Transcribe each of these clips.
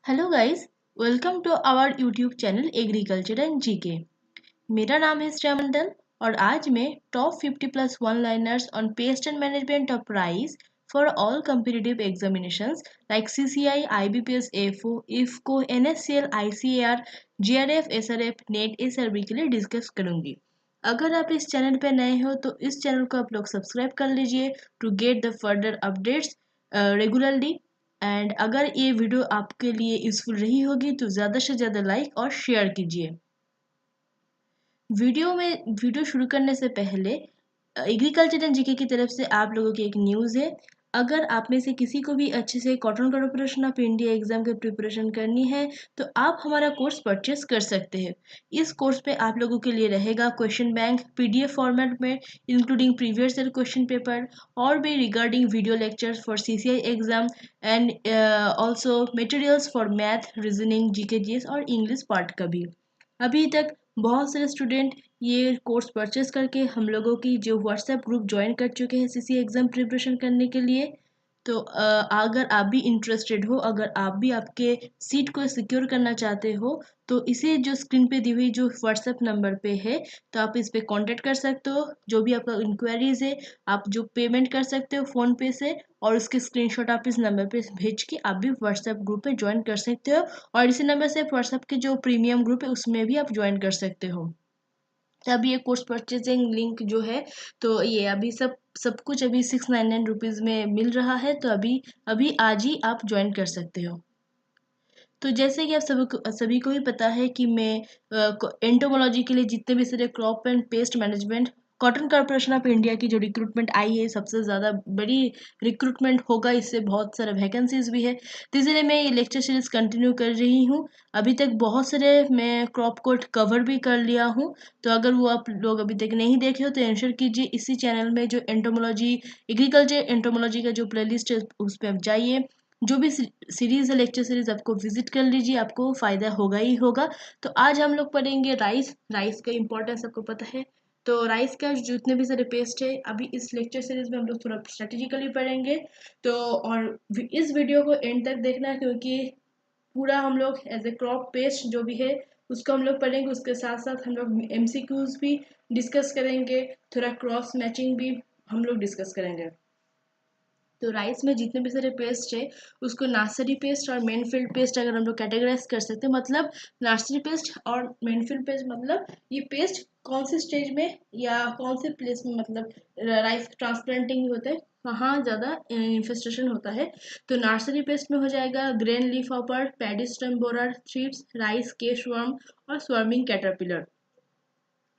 Hello guys, welcome to our YouTube channel agriculture and GK. मेरा नाम है श्रेया मंडल और आज मैं top 50 plus one liners on pest and management of rice for all competitive examinations like CCI, IBPS, FO, IFFCO, NSCL, ICAR, JRF, SRF, NET, SRB के लिए discuss करूंगी। अगर आप इस चैनल पर नए हो तो इस चैनल को आप लोग सब्सक्राइब कर लीजिए to get the further updates regularly. And अगर ये वीडियो आपके लिए यूजफुल रही होगी तो ज़्यादा से ज़्यादा लाइक और शेयर कीजिए। वीडियो शुरू करने से पहले एग्रीकल्चर एंड जीके की तरफ से आप लोगों की एक न्यूज़ है। अगर आप में से किसी को भी अच्छे से cotton corporation of India exam की प्रिपरेशन करनी है तो आप हमारा कोर्स परचेस कर सकते हैं। इस कोर्स पे आप लोगों के लिए रहेगा क्वेश्चन बैंक पीडीएफ फॉर्मेट में including previous year question paper और भी regarding video lectures for CCI exam and also materials for math, reasoning, GK, GS और इंग्लिश पार्ट का भी। अभी तक बहुत सारे स्टूडेंट ये कोर्स परचेस करके हम लोगों की जो व्हाट्सएप ग्रुप ज्वाइन कर चुके हैं सीसी एग्ज़ाम प्रिपरेशन करने के लिए। तो अगर आप भी इंटरेस्टेड हो, अगर आप भी आपके सीट को सिक्योर करना चाहते हो तो इसे जो स्क्रीन पे दी हुई जो व्हाट्सएप नंबर पे है तो आप इस पे कांटेक्ट कर सकते हो। जो भी आपका इंक्वायरीज है आप जो पेमेंट कर सकते हो फ़ोन पे से और उसके स्क्रीनशॉट आप इस नंबर पे भेज के आप भी व्हाट्सएप ग्रुप पे ज्वाइन कर सकते हो। और इसी नंबर से व्हाट्सएप के जो प्रीमियम ग्रुप है उसमें भी आप ज्वाइन कर सकते हो। तब ये कोर्स परचेजिंग लिंक जो है तो ये अभी सब कुछ अभी 699 रुपीज़ में मिल रहा है। तो अभी अभी आज ही आप ज्वाइन कर सकते हो। तो जैसे कि आप सभी को ही पता है कि मैं एंटोमोलॉजी के लिए जितने भी सारे crop and pest management cotton corporation of India की जो रिक्रूटमेंट आई है सबसे ज़्यादा बड़ी रिक्रूटमेंट होगा, इससे बहुत सारे वैकेंसीज भी है। तो इसलिए मैं ये लेक्चर सीरीज कंटिन्यू कर रही हूँ। अभी तक बहुत सारे मैं क्रॉप कोड कवर भी कर लिया हूँ। तो अगर वो आप लोग अभी तक नहीं देखे हो तो इंश्योर कीजिए इसी चैनल में जो एंटोमोलॉजी एग्रीकल्चर एंटोमोलॉजी का जो प्लेलिस्ट है उस पर आप जाइए। जो भी सीरीज है लेक्चर सीरीज आपको विजिट कर लीजिए, आपको फ़ायदा होगा ही होगा। तो आज हम लोग पढ़ेंगे राइस। राइस का इम्पोर्टेंस आपको पता है। तो राइस का जितने भी सारे पेस्ट है अभी इस लेक्चर सीरीज में हम लोग थोड़ा स्ट्रेटेजिकली पढ़ेंगे। तो और इस वीडियो को एंड तक देखना क्योंकि पूरा हम लोग एज ए क्रॉप पेस्ट जो भी है उसको हम लोग पढ़ेंगे। उसके साथ साथ हम लोग एमसीक्यूज भी डिस्कस करेंगे, थोड़ा क्रॉस मैचिंग भी हम लोग डिस्कस करेंगे। तो राइस में जितने भी सारे पेस्ट है उसको नर्सरी पेस्ट और मेन फील्ड पेस्ट अगर हम लोग कैटेगराइज कर सकते हैं। मतलब नर्सरी पेस्ट और मेन फील्ड पेस्ट मतलब ये पेस्ट कौन से स्टेज में या कौन से प्लेस में मतलब राइस ट्रांसप्लांटिंग होता है, कहाँ ज़्यादा इन्फेस्टेशन होता है। तो नर्सरी पेस्ट में हो जाएगा green leaf hopper, paddy stem borer, thrips, rice caseworm और स्वर्मिंग कैटरपिलर।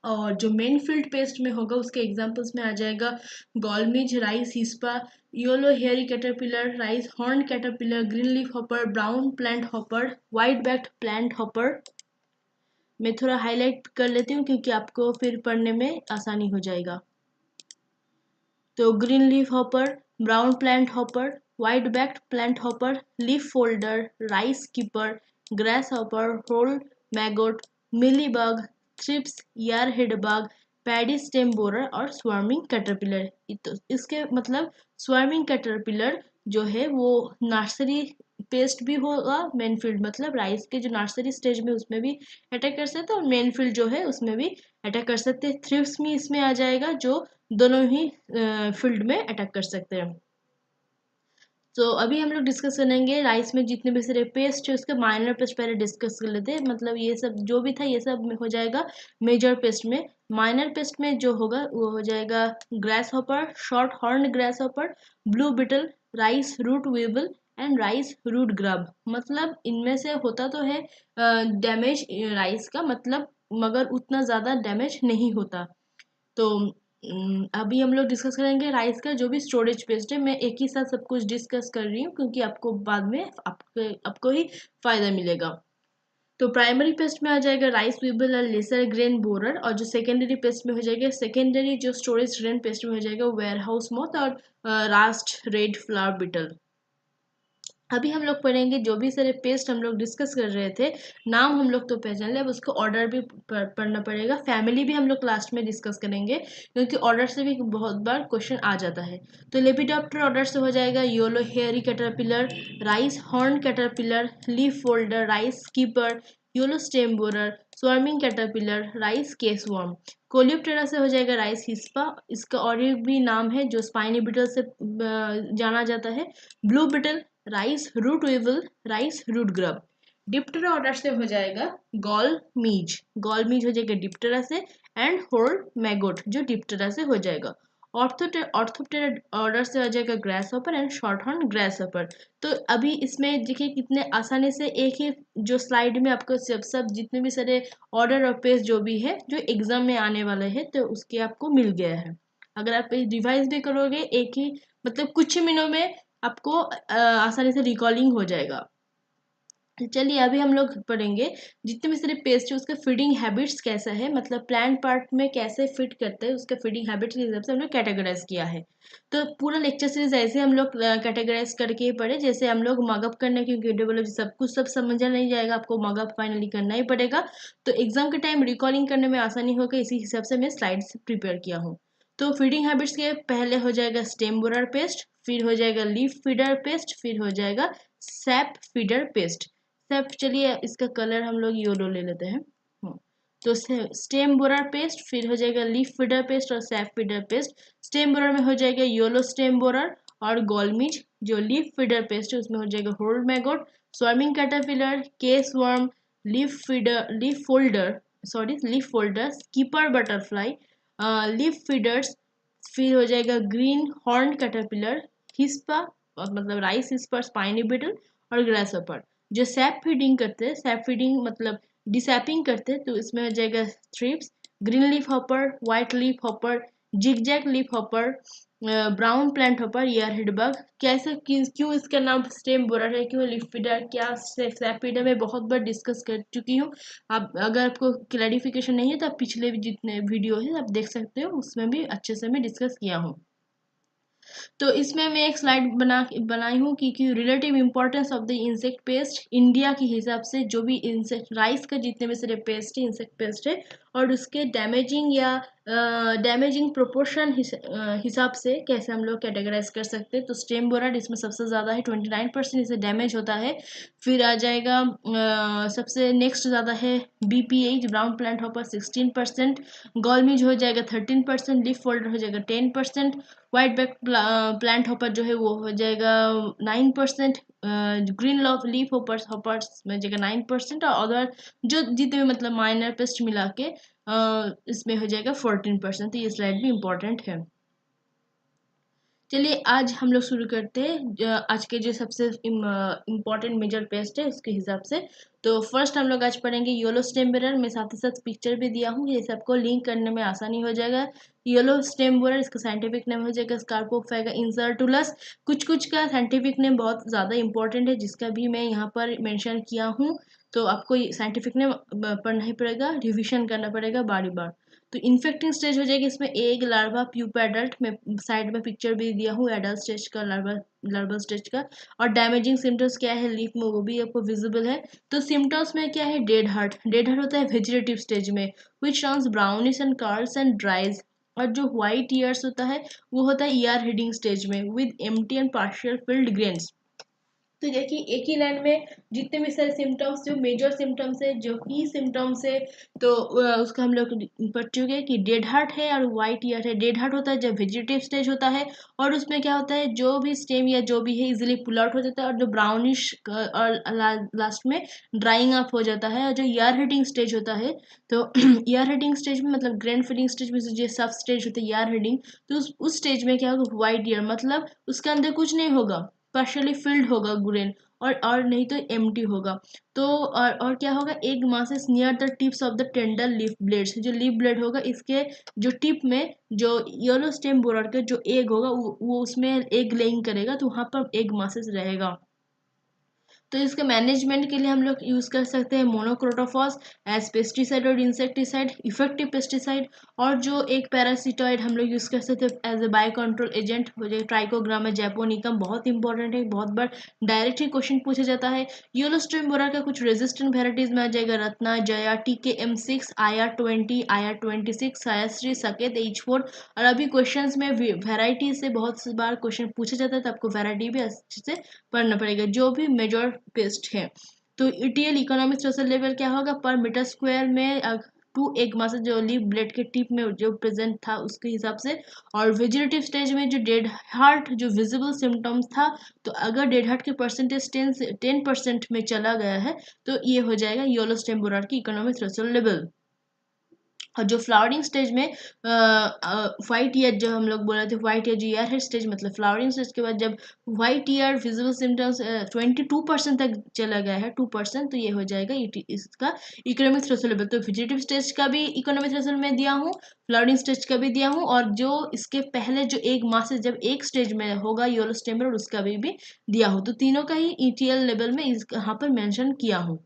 और जो मेन फील्ड पेस्ट में होगा उसके एग्जांपल्स में आ जाएगा gall midge, rice hispa, yellow hairy caterpillar, rice horn caterpillar, green leaf hopper, brown plant hopper, white backed plant hopper. मैं थोड़ा हाईलाइट कर लेती हूँ क्योंकि आपको फिर पढ़ने में आसानी हो जाएगा। तो green leaf hopper, brown plant hopper, white backed plant hopper, leaf folder, rice keeper, grass hopper, whorl maggot, mealybug, thrips, earhead bug, paddy stem borer और स्वर्मिंग कैटरपिलर। तो इसके मतलब स्वर्मिंग कैटरपिलर जो है वो नर्सरी पेस्ट भी होगा। मेन फील्ड मतलब राइस के जो नर्सरी स्टेज में उसमें भी अटैक कर सकते हैं और मेन फील्ड जो है उसमें भी अटैक कर सकते हैं। थ्रिप्स में इसमें आ जाएगा जो दोनों ही फील्ड में अटैक कर सकते हैं। तो अभी हम लोग डिस्कस करेंगे राइस में जितने भी सारे पेस्ट है उसके माइनर पेस्ट पहले डिस्कस कर लेते हैं। मतलब ये सब जो भी था ये सब हो जाएगा मेजर पेस्ट में। माइनर पेस्ट में जो होगा वो हो जाएगा grass hopper, short horn grass hopper, blue beetle, rice root weevil and rice root grub. मतलब इनमें से होता तो है डैमेज राइस का मतलब, मगर उतना ज़्यादा डैमेज नहीं होता। तो अभी हम लोग डिस्कस करेंगे राइस का जो भी स्टोरेज पेस्ट है। मैं एक ही साथ सब कुछ डिस्कस कर रही हूँ क्योंकि आपको बाद में आपको ही फायदा मिलेगा। तो प्राइमरी पेस्ट में आ जाएगा राइस वीबल और लेसर ग्रेन बोरर। और जो सेकेंडरी पेस्ट में हो जाएगा, सेकेंडरी जो स्टोरेज रेन पेस्ट में हो जाएगा वेयर हाउस मॉथ और रास्ट रेड फ्लावर बिटल। अभी हम लोग पढ़ेंगे जो भी सारे पेस्ट हम लोग डिस्कस कर रहे थे, नाम हम लोग तो पहचान ले, अब उसको ऑर्डर भी पढ़ना पड़ेगा। फैमिली भी हम लोग लास्ट में डिस्कस करेंगे, क्योंकि ऑर्डर से भी बहुत बार क्वेश्चन आ जाता है। तो लेपिडॉप्टर ऑर्डर से हो जाएगा yellow hairy caterpillar, rice horn caterpillar, leaf folder, rice skipper, yellow stem borer, swarming caterpillar, rice caseworm. Coleoptera से हो जाएगा राइस हिस्पा, इसका और एक भी नाम है जो स्पाइनी बिटल से जाना जाता है, blue beetle, rice root weevil, rice root grub. Diptera order से हो जाएगा गॉल मीज, गॉल मीज हो जाएगा डिप्टेरा से, एंड होल्ड मैगोट जो डिप्टेरा से हो जाएगा। ऑर्थोप्टेरा ऑर्डर से हो जाएगा grass hopper and short horn grass hopper. तो अभी इसमें देखिए कितने आसानी से एक ही जो स्लाइड में आपको सब जितने भी सारे ऑर्डर और पेज जो भी है जो एग्जाम में आने वाले हैं तो उसके आपको मिल गया है। अगर आप रिवाइज भी करोगे एक ही मतलब कुछ ही मिनटों में आपको आसानी से रिकॉलिंग हो जाएगा। चलिए अभी हम लोग पढ़ेंगे जितने भी सारे पेस्ट है उसका फीडिंग हैबिट्स कैसा है, मतलब प्लांट पार्ट में कैसे फिट करते हैं उसका फीडिंग हैबिट्स के हिसाब से हम लोग कैटेगराइज किया है। तो पूरा लेक्चर सीरीज ऐसे हम लोग कैटेगराइज करके ही पढ़े, जैसे हम लोग मगअप करने क्योंकि डेवलप सब कुछ सब समझा नहीं जाएगा, आपको मगअप फाइनली करना ही पड़ेगा। तो एग्जाम के टाइम रिकॉलिंग करने में आसानी होगी, इसी हिसाब से मैं स्लाइड्स प्रिपेयर किया हूँ। तो फीडिंग हैबिट्स के पहले हो जाएगा स्टेम बोरर पेस्ट, फिर हो जाएगा लीफ फीडर पेस्ट, फिर हो जाएगा सैप फीडर पेस्ट। सब चलिए इसका कलर हम लोग येलो ले लेते हैं। तो स्टेम बोरर पेस्ट, फिर हो जाएगा लीफ फीडर पेस्ट और SAP feeder paste. Stem borer में हो जाएगा येलो स्टेम बोरर, और गोलमिज जो लीफ फीडर पेस्ट है उसमें हो जाएगा whorl maggot, swarming caterpillar, case worm, leaf folder, skipper butterfly, leaf feeders, फिर हो जाएगा ग्रीन हॉर्न कैटरपिलर, हिस्पा मतलब राइस हिस्पर, स्पाइनी बिटल और ग्रासहॉपर। जो सैप फीडिंग करते हैं, सैप फीडिंग मतलब डिसैपिंग करते हैं, तो इसमें हो जाएगा thrips, green leaf hopper, white leaf hopper, zigzag leaf hopper, brown plant hopper, year head bug. कैसे क्यों इसका नाम स्टेम बोरर है, क्यों लीफ फीडर, क्या सैप फीडर में बहुत बार डिस्कस कर चुकी हूँ। आप अगर आपको क्लैरिफिकेशन नहीं है तो आप पिछले भी जितने वीडियो है आप देख सकते हो, उसमें भी अच्छे से मैं डिस्कस किया हूँ। तो इसमें मैं एक स्लाइड बनाई हूँ कि relative importance of the insect pest India के हिसाब से, जो भी इंसेक्ट राइस का जितने भी सारे पेस्ट है इंसेक्ट पेस्ट है, और उसके डैमेजिंग या डैमेजिंग प्रोपोर्शन हिसाब से कैसे हम लोग कैटेगराइज कर सकते हैं। तो स्टेम बोरर इसमें सबसे ज़्यादा है, 29% इसे डैमेज होता है। फिर आ जाएगा सबसे नेक्स्ट ज़्यादा है BPH ब्राउन प्लांट हॉपर 16%, गॉलमीज हो जाएगा 13%, लीफ फोल्डर हो जाएगा 10%, वाइट बैक प्लांट हॉपर जो है वो हो जाएगा 9%, ग्रीन लीफ हॉपर्स में जाएगा 9%, और अदर जो जितने भी मतलब माइनर पेस्ट मिला के इसमें हो जाएगा 14%। तो ये स्लाइड भी इम्पोर्टेंट है। चलिए आज हम लोग शुरू करते हैं आज के जो सबसे इम्पोर्टेंट मेजर पेस्ट है उसके हिसाब से। तो फर्स्ट हम लोग आज पढ़ेंगे येलो स्टेम बोरर। मैं साथ ही साथ पिक्चर भी दिया हूँ, ये सबको लिंक करने में आसानी हो जाएगा। येलो स्टेम बोरर इसका साइंटिफिक नेम हो जाएगा स्कार्पोफाइगा इंसर्टुलस। कुछ कुछ का साइंटिफिक नेम बहुत ज़्यादा इंपॉर्टेंट है जिसका भी मैं यहाँ पर मेंशन किया हूँ, तो आपको साइंटिफिक नेम पढ़ना ही पड़ेगा, रिविजन करना पड़ेगा बारी बार। तो इन्फेक्टिंग स्टेज हो जाएगी इसमें एग लार्वा प्यूपा एडल्ट, मैं साइड में पिक्चर भी दिया हूँ एडल्ट स्टेज का, लार्वा स्टेज का। और डैमेजिंग सिम्टम्स क्या है लीफ में वो भी आपको विजिबल है। तो सिम्टम्स में क्या है, डेड हार्ट होता है वेजिटेटिव स्टेज में, which turns brownish and curls and ड्राइज। और जो व्हाइट ईयर्स होता है वो होता है ईयर हेडिंग स्टेज में with empty and partial field grains. तो देखिए एक ही लाइन में जितने भी सारे सिम्टम्स जो मेजर सिम्टम्स है जो की सिम्टम्स है, तो उसका हम लोग पढ़ चुके हैं कि डेड हार्ट है और वाइट ईयर है। डेड हार्ट होता है जब वेजिटेटिव स्टेज होता है, और उसमें क्या होता है जो भी स्टेम या जो भी है इजीली पुल आउट हो जाता है, और जो ब्राउनिश और लास्ट में ड्राइंग अप हो जाता है। और जो ईयर हेडिंग स्टेज होता है, तो ईयर हेडिंग स्टेज में मतलब ग्रैंड फिलिंग स्टेज में जो सब स्टेज होता है ईयर हेडिंग, तो उस स्टेज में क्या होगा, वाइट ईयर मतलब उसके अंदर कुछ नहीं होगा, पार्शियली फिल्ड होगा ग्रेन, और नहीं तो एम्प्टी होगा। तो और क्या होगा, egg masses near the tips of the tender leaf blades, जो लीफ ब्लेड होगा इसके जो टिप में जो येलो स्टेम बोरर का जो एग होगा वो उसमें एग लेइंग करेगा, तो वहां पर एग मासेस रहेगा। तो इसके मैनेजमेंट के लिए हम लोग यूज़ कर सकते हैं मोनोक्रोटोफॉस एज पेस्टिसाइड और इंसेक्टिसाइड, इफेक्टिव पेस्टिसाइड। और जो एक पैरासिटॉइड हम लोग यूज़ कर सकते हैं as a bio control agent, वो जो ट्राइकोग्रामा जैपोनिकम, बहुत इंपॉर्टेंट है, बहुत बार डायरेक्ट ही क्वेश्चन पूछा जाता है। यूलोस्ट्रीम बोरा का कुछ रेजिस्टेंट वेराइटीज में आ जाएगा Ratna, Jaya, TKM6, IR20, IR26, सायाश्री, सकेत, H4। और अभी क्वेश्चंस में वेराइटी से बहुत बार क्वेश्चन पूछा जाता है, तो आपको वेराइटी भी अच्छे से पढ़ना पड़ेगा जो भी मेजर पेस्ट है। तो ETL इकोनॉमिक सोशल लेवल क्या होगा, पर मीटर स्क्वायर में 2 एग मास जो लीफ ब्लेड के टिप में जो प्रेजेंट था उसके हिसाब से। और वेजिटेटिव स्टेज में जो डेड हार्ट जो विजिबल सिम्टम्स था, तो अगर डेड हार्ट के परसेंटेज 10% में चला गया है तो ये हो जाएगा योलोस्टेम बोरार की इकोनॉमिक सोशल लेवल। और जो फ्लावरिंग स्टेज में व्हाइट ईयर जो हम लोग बोल रहे थे, व्हाइट ईयर जो ईयर हेड स्टेज मतलब फ्लावरिंग स्टेज के बाद जब व्हाइट ईयर विजिबल सिम्टम्स 22% तक चला गया है, 2%, तो ये हो जाएगा इसका इकोनॉमिक थ्रेशोल्ड लेवल। तो वेजिटेटिव स्टेज का भी इकोनॉमिक थ्रेशोल्ड में दिया हूँ, फ्लावरिंग स्टेज का भी दिया हूँ, और जो इसके पहले जो एक माह से जब एक स्टेज में होगा योलोस्टेम उसका भी दिया हूँ। तो तीनों का ही ETL लेवल में यहाँ पर मेंशन किया हूँ।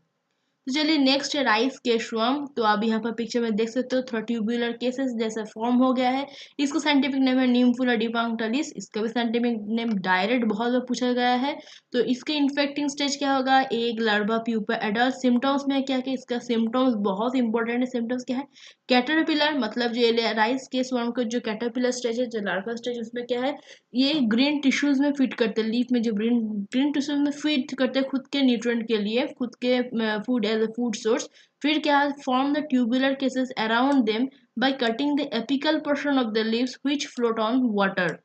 तो चलिए नेक्स्ट है राइस केशवम। तो आप यहाँ पर पिक्चर में देख सकते हो थोड़ा ट्यूबुलर केसेस जैसा फॉर्म हो गया है। इसको साइंटिफिक नेम है नीमफुला डिपांक्टालिस। इसका भी साइंटिफिक नेम डायरेक्ट बहुत बार पूछा गया है। तो इसके इन्फेक्टिंग स्टेज क्या होगा, एक लार्वा, प्यूपा, एडल्ट। सिम्टम्स में क्या क्या इसका सिम्टम्स बहुत इंपॉर्टेंट है। सिम्टम्स क्या है, कैटरपिलर, मतलब जो राइस केशवम का जो कैटरपिलर स्टेज है, जो लार्वा स्टेज, उसमें क्या है, ये ग्रीन टिश्यूज में फिट करते हैं, लीफ में जो ग्रीन टिश्यूज में फिट करते हैं खुद के न्यूट्रिएंट के लिए, खुद के food as a food source. फिर क्या है, form the tubular cases around them by cutting the apical portion of the leaves which float on water.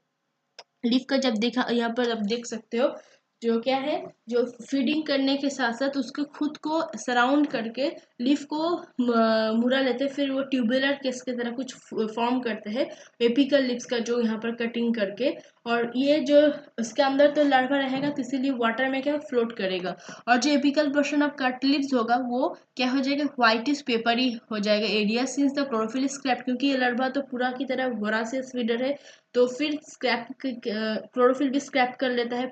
Leaf का जब देखा यहाँ पर आप देख सकते हो, जो क्या है, जो फीडिंग करने के साथ साथ उसको खुद को सराउंड करके लीफ को मुड़ा लेते हैं, फिर वो ट्यूबुलर केस की तरह कुछ फॉर्म करते हैं एपिकल लिप्स का, जो यहाँ पर कटिंग करके। और ये जो उसके अंदर तो लार्वा रहेगा, तो इसीलिए वाटर में क्या फ्लोट करेगा। और जो apical portion of cut lips होगा वो क्या हो जाएगा, व्हाइटिश पेपरी हो जाएगा area, since the chlorophyll scrap, क्योंकि ये लार्वा तो पूरा की तरह वोरासियस फीडर है, तो फिर स्क्रैप क्लोरोफिल भी स्क्रैप कर लेता है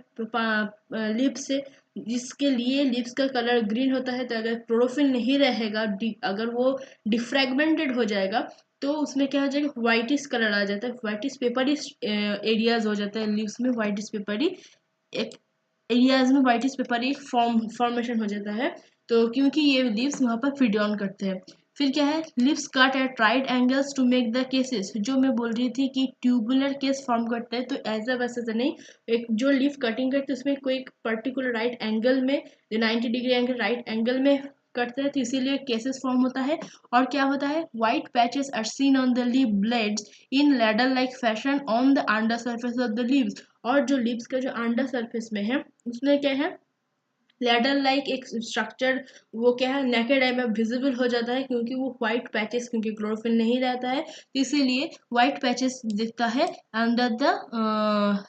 लिप्स से, जिसके लिए लिप्स का कलर ग्रीन होता है। तो अगर क्लोरोफिल नहीं रहेगा, अगर वो डिफ्रेगमेंटेड हो जाएगा, तो उसमें क्या हो जाएगा, व्हाइटिश कलर आ जाता है, व्हाइटिश पेपरी एरियाज हो जाता है लिप्स में, व्हाइटिश पेपरी एक एरियाज में व्हाइटिश पेपरी फॉर्मेशन हो जाता है। तो क्योंकि ये लिप्स वहाँ पर फीड ऑन करते हैं। फिर क्या है, leafs cut at right angles to make the cases, जो मैं बोल रही थी कि ट्यूबुलर केस फॉर्म करते हैं, तो ऐसा वैसा तो नहीं, एक जो लिप कटिंग करते हैं उसमें कोई एक पर्टिकुलर राइट एंगल में, 90 डिग्री एंगल राइट एंगल में करते हैं, तो इसीलिए केसेस फॉर्म होता है। और क्या होता है, white patches are seen on the leaf blades in ladder like fashion on the under surface of the leafs. और जो लिप्स का जो अंडर सर्फेस में है, उसमें क्या है, लैडर लाइक एक स्ट्रक्चर, वो क्या है, नेकेड आई में विजिबल हो जाता है, क्योंकि वो व्हाइट पैचेस, क्योंकि क्लोरोफिल नहीं रहता है, तो इसीलिए व्हाइट पैचेस दिखता है under the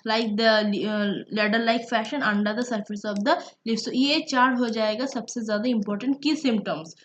like the ladder like fashion under the surface of the lips. तो ये 4 हो जाएगा सबसे ज्यादा इंपॉर्टेंट की सिम्टम्स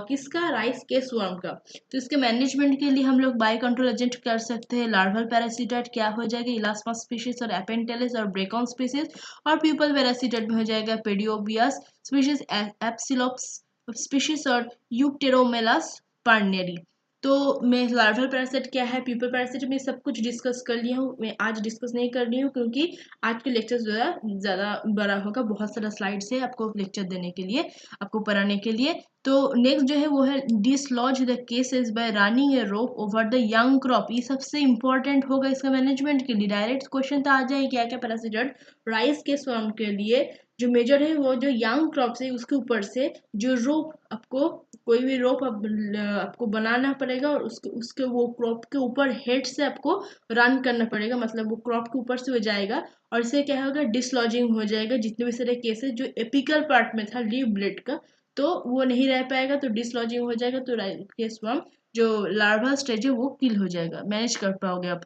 किसका, राइस के स्वार्म का। तो इसके मैनेजमेंट के लिए हम लोग बायो कंट्रोल एजेंट कर सकते हैं। लार्वल पैरासिटाइड क्या हो जाएगा, इलास्पस स्पीशीज और एपेंटेलिस और ब्रेकॉन स्पीशीज। और प्यूपल पैरासिटाइड में हो जाएगा पेडियोबियस स्पीशीज, एप्सिलोप्स स्पीशीज और यूटेरोमेलास पार्नेरी। तो मैं लार्वल पैरासाइट क्या है, प्यूपल पैरासाइट में सब कुछ डिस्कस कर लिया हूँ। मैं आज डिस्कस नहीं कर रही हूँ, क्योंकि आज के लेक्चर ज़्यादा बड़ा होगा, बहुत सारा स्लाइड्स है आपको लेक्चर देने के लिए, आपको पढ़ाने के लिए। तो नेक्स्ट जो है वो है dislodge the cases bye running A rope over the young crop. ये सबसे इंपॉर्टेंट होगा इसका मैनेजमेंट के लिए। डायरेक्ट क्वेश्चन तो आ जाए क्या क्या पैरासिटाइड राइस के स्वार्म के लिए जो मेजर है, वो जो यंग क्रॉप है उसके ऊपर से जो रोप, आपको कोई भी रोप आपको बनाना पड़ेगा, और उसके उसके वो क्रॉप के ऊपर हेड से आपको रन करना पड़ेगा, मतलब वो क्रॉप के ऊपर से हो जाएगा। और इससे क्या होगा, डिसलॉजिंग हो जाएगा जितने भी सारे केसेस जो एपिकल पार्ट में था लीफ ब्लेड का, तो वो नहीं रह पाएगा, तो डिसलॉजिंग हो जाएगा, तो केस जो लार्वा स्टेज है वो किल हो जाएगा, मैनेज कर पाओगे आप।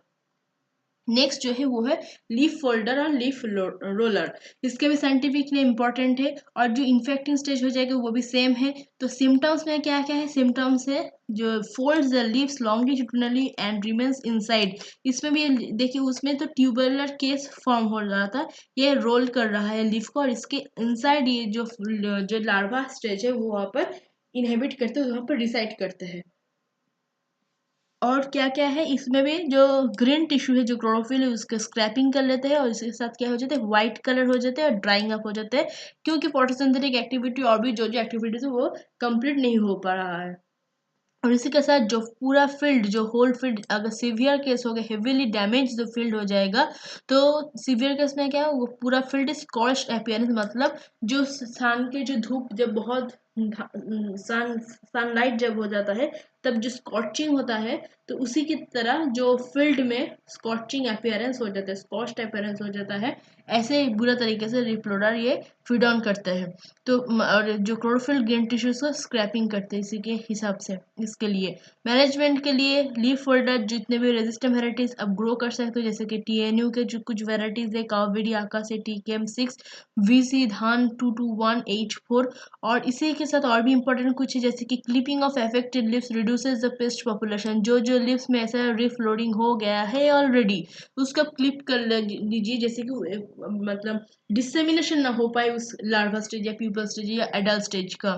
नेक्स्ट जो है वो है लीफ फोल्डर और लीफ रोलर। इसके भी साइंटिफिक नेम इंपॉर्टेंट है, और जो इन्फेक्टिंग स्टेज हो जाएगा वो भी सेम है। तो सिम्टम्स में क्या क्या है, सिम्टम्स है जो folds the leaves longitudinally and remains inside. इसमें भी देखिए उसमें तो ट्यूबुलर केस फॉर्म हो रहा था, ये रोल कर रहा है लीफ को, और इसके इनसाइड ये जो लार्वा स्टेज है वो वहाँ पर इनहेबिट करते हैं, वहाँ पर रिसाइड करते हैं। और क्या क्या है इसमें भी, जो ग्रीन टिश्यू है जो क्लोरोफिल है उसका स्क्रैपिंग कर लेते हैं, और इसके साथ क्या हो जाता है, व्हाइट कलर हो जाते हैं और ड्राइंग अप हो जाते हैं, क्योंकि फोटोसिंथेटिक एक्टिविटी और भी जो जो एक्टिविटीज है वो कंप्लीट नहीं हो पा रहा है। और इसी के साथ जो पूरा फील्ड, जो होल फील्ड अगर सीवियर केस हो गया, हेवीली डैमेज जो फील्ड हो जाएगा, तो सीवियर केस में क्या है, वो पूरा फील्ड स्कॉच्ड अपीयरेंस, मतलब जो सन के जो धूप जब बहुत सनलाइट जब हो जाता है तब जो स्कॉचिंग होता है, तो उसी की तरह जो फील्ड में स्कॉचिंग अपीयरेंस हो जाता है, स्कॉच्ड अपीयरेंस हो जाता है। ऐसे बुरा तरीके से रिप्लोडर ये फीड ऑन करते हैं। तो और जो क्लोरोफिल ग्रीन टिश्यूज को स्क्रैपिंग करते हैं इसी के हिसाब से। इसके लिए मैनेजमेंट के लिए लीफ फोल्डर जितने भी रेजिस्टेंट वेराइटीज अब ग्रो कर सकते हो, जैसे कि टीएनयू के जो कुछ वेराइटीज है, कावेरी आकाशी TKM6, VC धान 221H4। और इसी के साथ और भी इंपॉर्टेंट कुछ है, जैसे कि clipping of affected leaves reduces the paste population. जो जो लीव्स में ऐसा रीफ लोडिंग हो गया है ऑलरेडी, उसको क्लिप कर लीजिए, जैसे कि मतलब डिसेमिनेशन ना हो पाए उस लार्वा स्टेज या प्यूपल स्टेज या एडल्ट स्टेज का।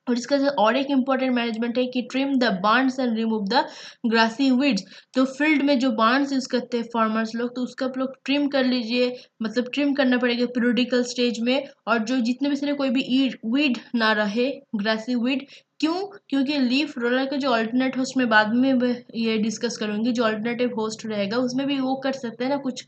और इसका जो और एक इम्पॉर्टेंट मैनेजमेंट है कि trim the barns and remove the grassy weeds. तो फील्ड में जो बार्न्स यूज करते हैं फार्मर्स लोग, तो उसका आप लोग ट्रिम कर लीजिए, मतलब ट्रिम करना पड़ेगा पीरियडिकल स्टेज में। और जो जितने भी सारे कोई भी वीड ना रहे, ग्रासी वीड। क्यों? क्योंकि लीफ रोलर का जो अल्टरनेट होस्ट में बाद में ये डिस्कस करूंगी, जो अल्टरनेटिव होस्ट रहेगा उसमें भी वो कर सकते हैं ना कुछ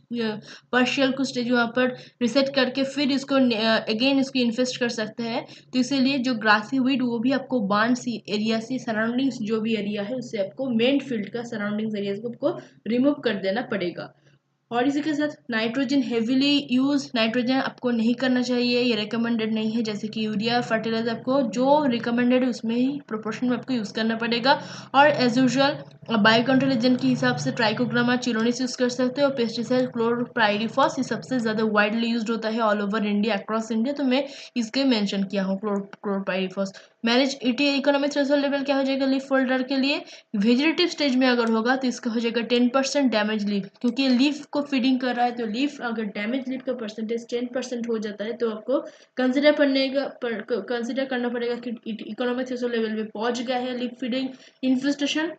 पार्शियल कुछ स्टेज वहाँ पर रिसेट करके फिर इसको अगेन इसको इन्फेस्ट कर सकते हैं। तो इसीलिए जो ग्रासी वीड वो भी आपको बांस एरिया से सराउंडिंग्स जो भी एरिया है उससे आपको मेन फील्ड का सराउंडिंग्स एरिया को आपको रिमूव कर देना पड़ेगा। और इसी के साथ नाइट्रोजन हेविली यूज, नाइट्रोजन आपको नहीं करना चाहिए, ये रिकमेंडेड नहीं है। जैसे कि यूरिया फर्टिलाइजर आपको जो रिकमेंडेड है उसमें ही प्रोपोर्शन में आपको यूज़ करना पड़ेगा। और as usual bio control agent के हिसाब से ट्राइकोग्रामा चिलोनिस यूज़ कर सकते हो। पेस्टिसाइड क्लोरोपाइरिफॉस ये सबसे ज़्यादा वाइडली यूज होता है all over India, across India, तो मैं इसके मेंशन किया हूँ chlorpyrifos. Manage ET economic threshold level क्या हो जाएगा लीफ फोल्डर के लिए, वेजिटेटिव स्टेज में अगर होगा तो इसका हो जाएगा 10% डैमेज लीफ, क्योंकि लीफ को फीडिंग कर रहा है। तो लीफ अगर डैमेज लीफ का परसेंटेज 10% हो जाता है, तो आपको कंसिडर करना पड़ेगा कि इकोनॉमिक थ्रेशोल्ड लेवल पे पहुंच गया है लीफ फीडिंग इन्फेस्टेशन।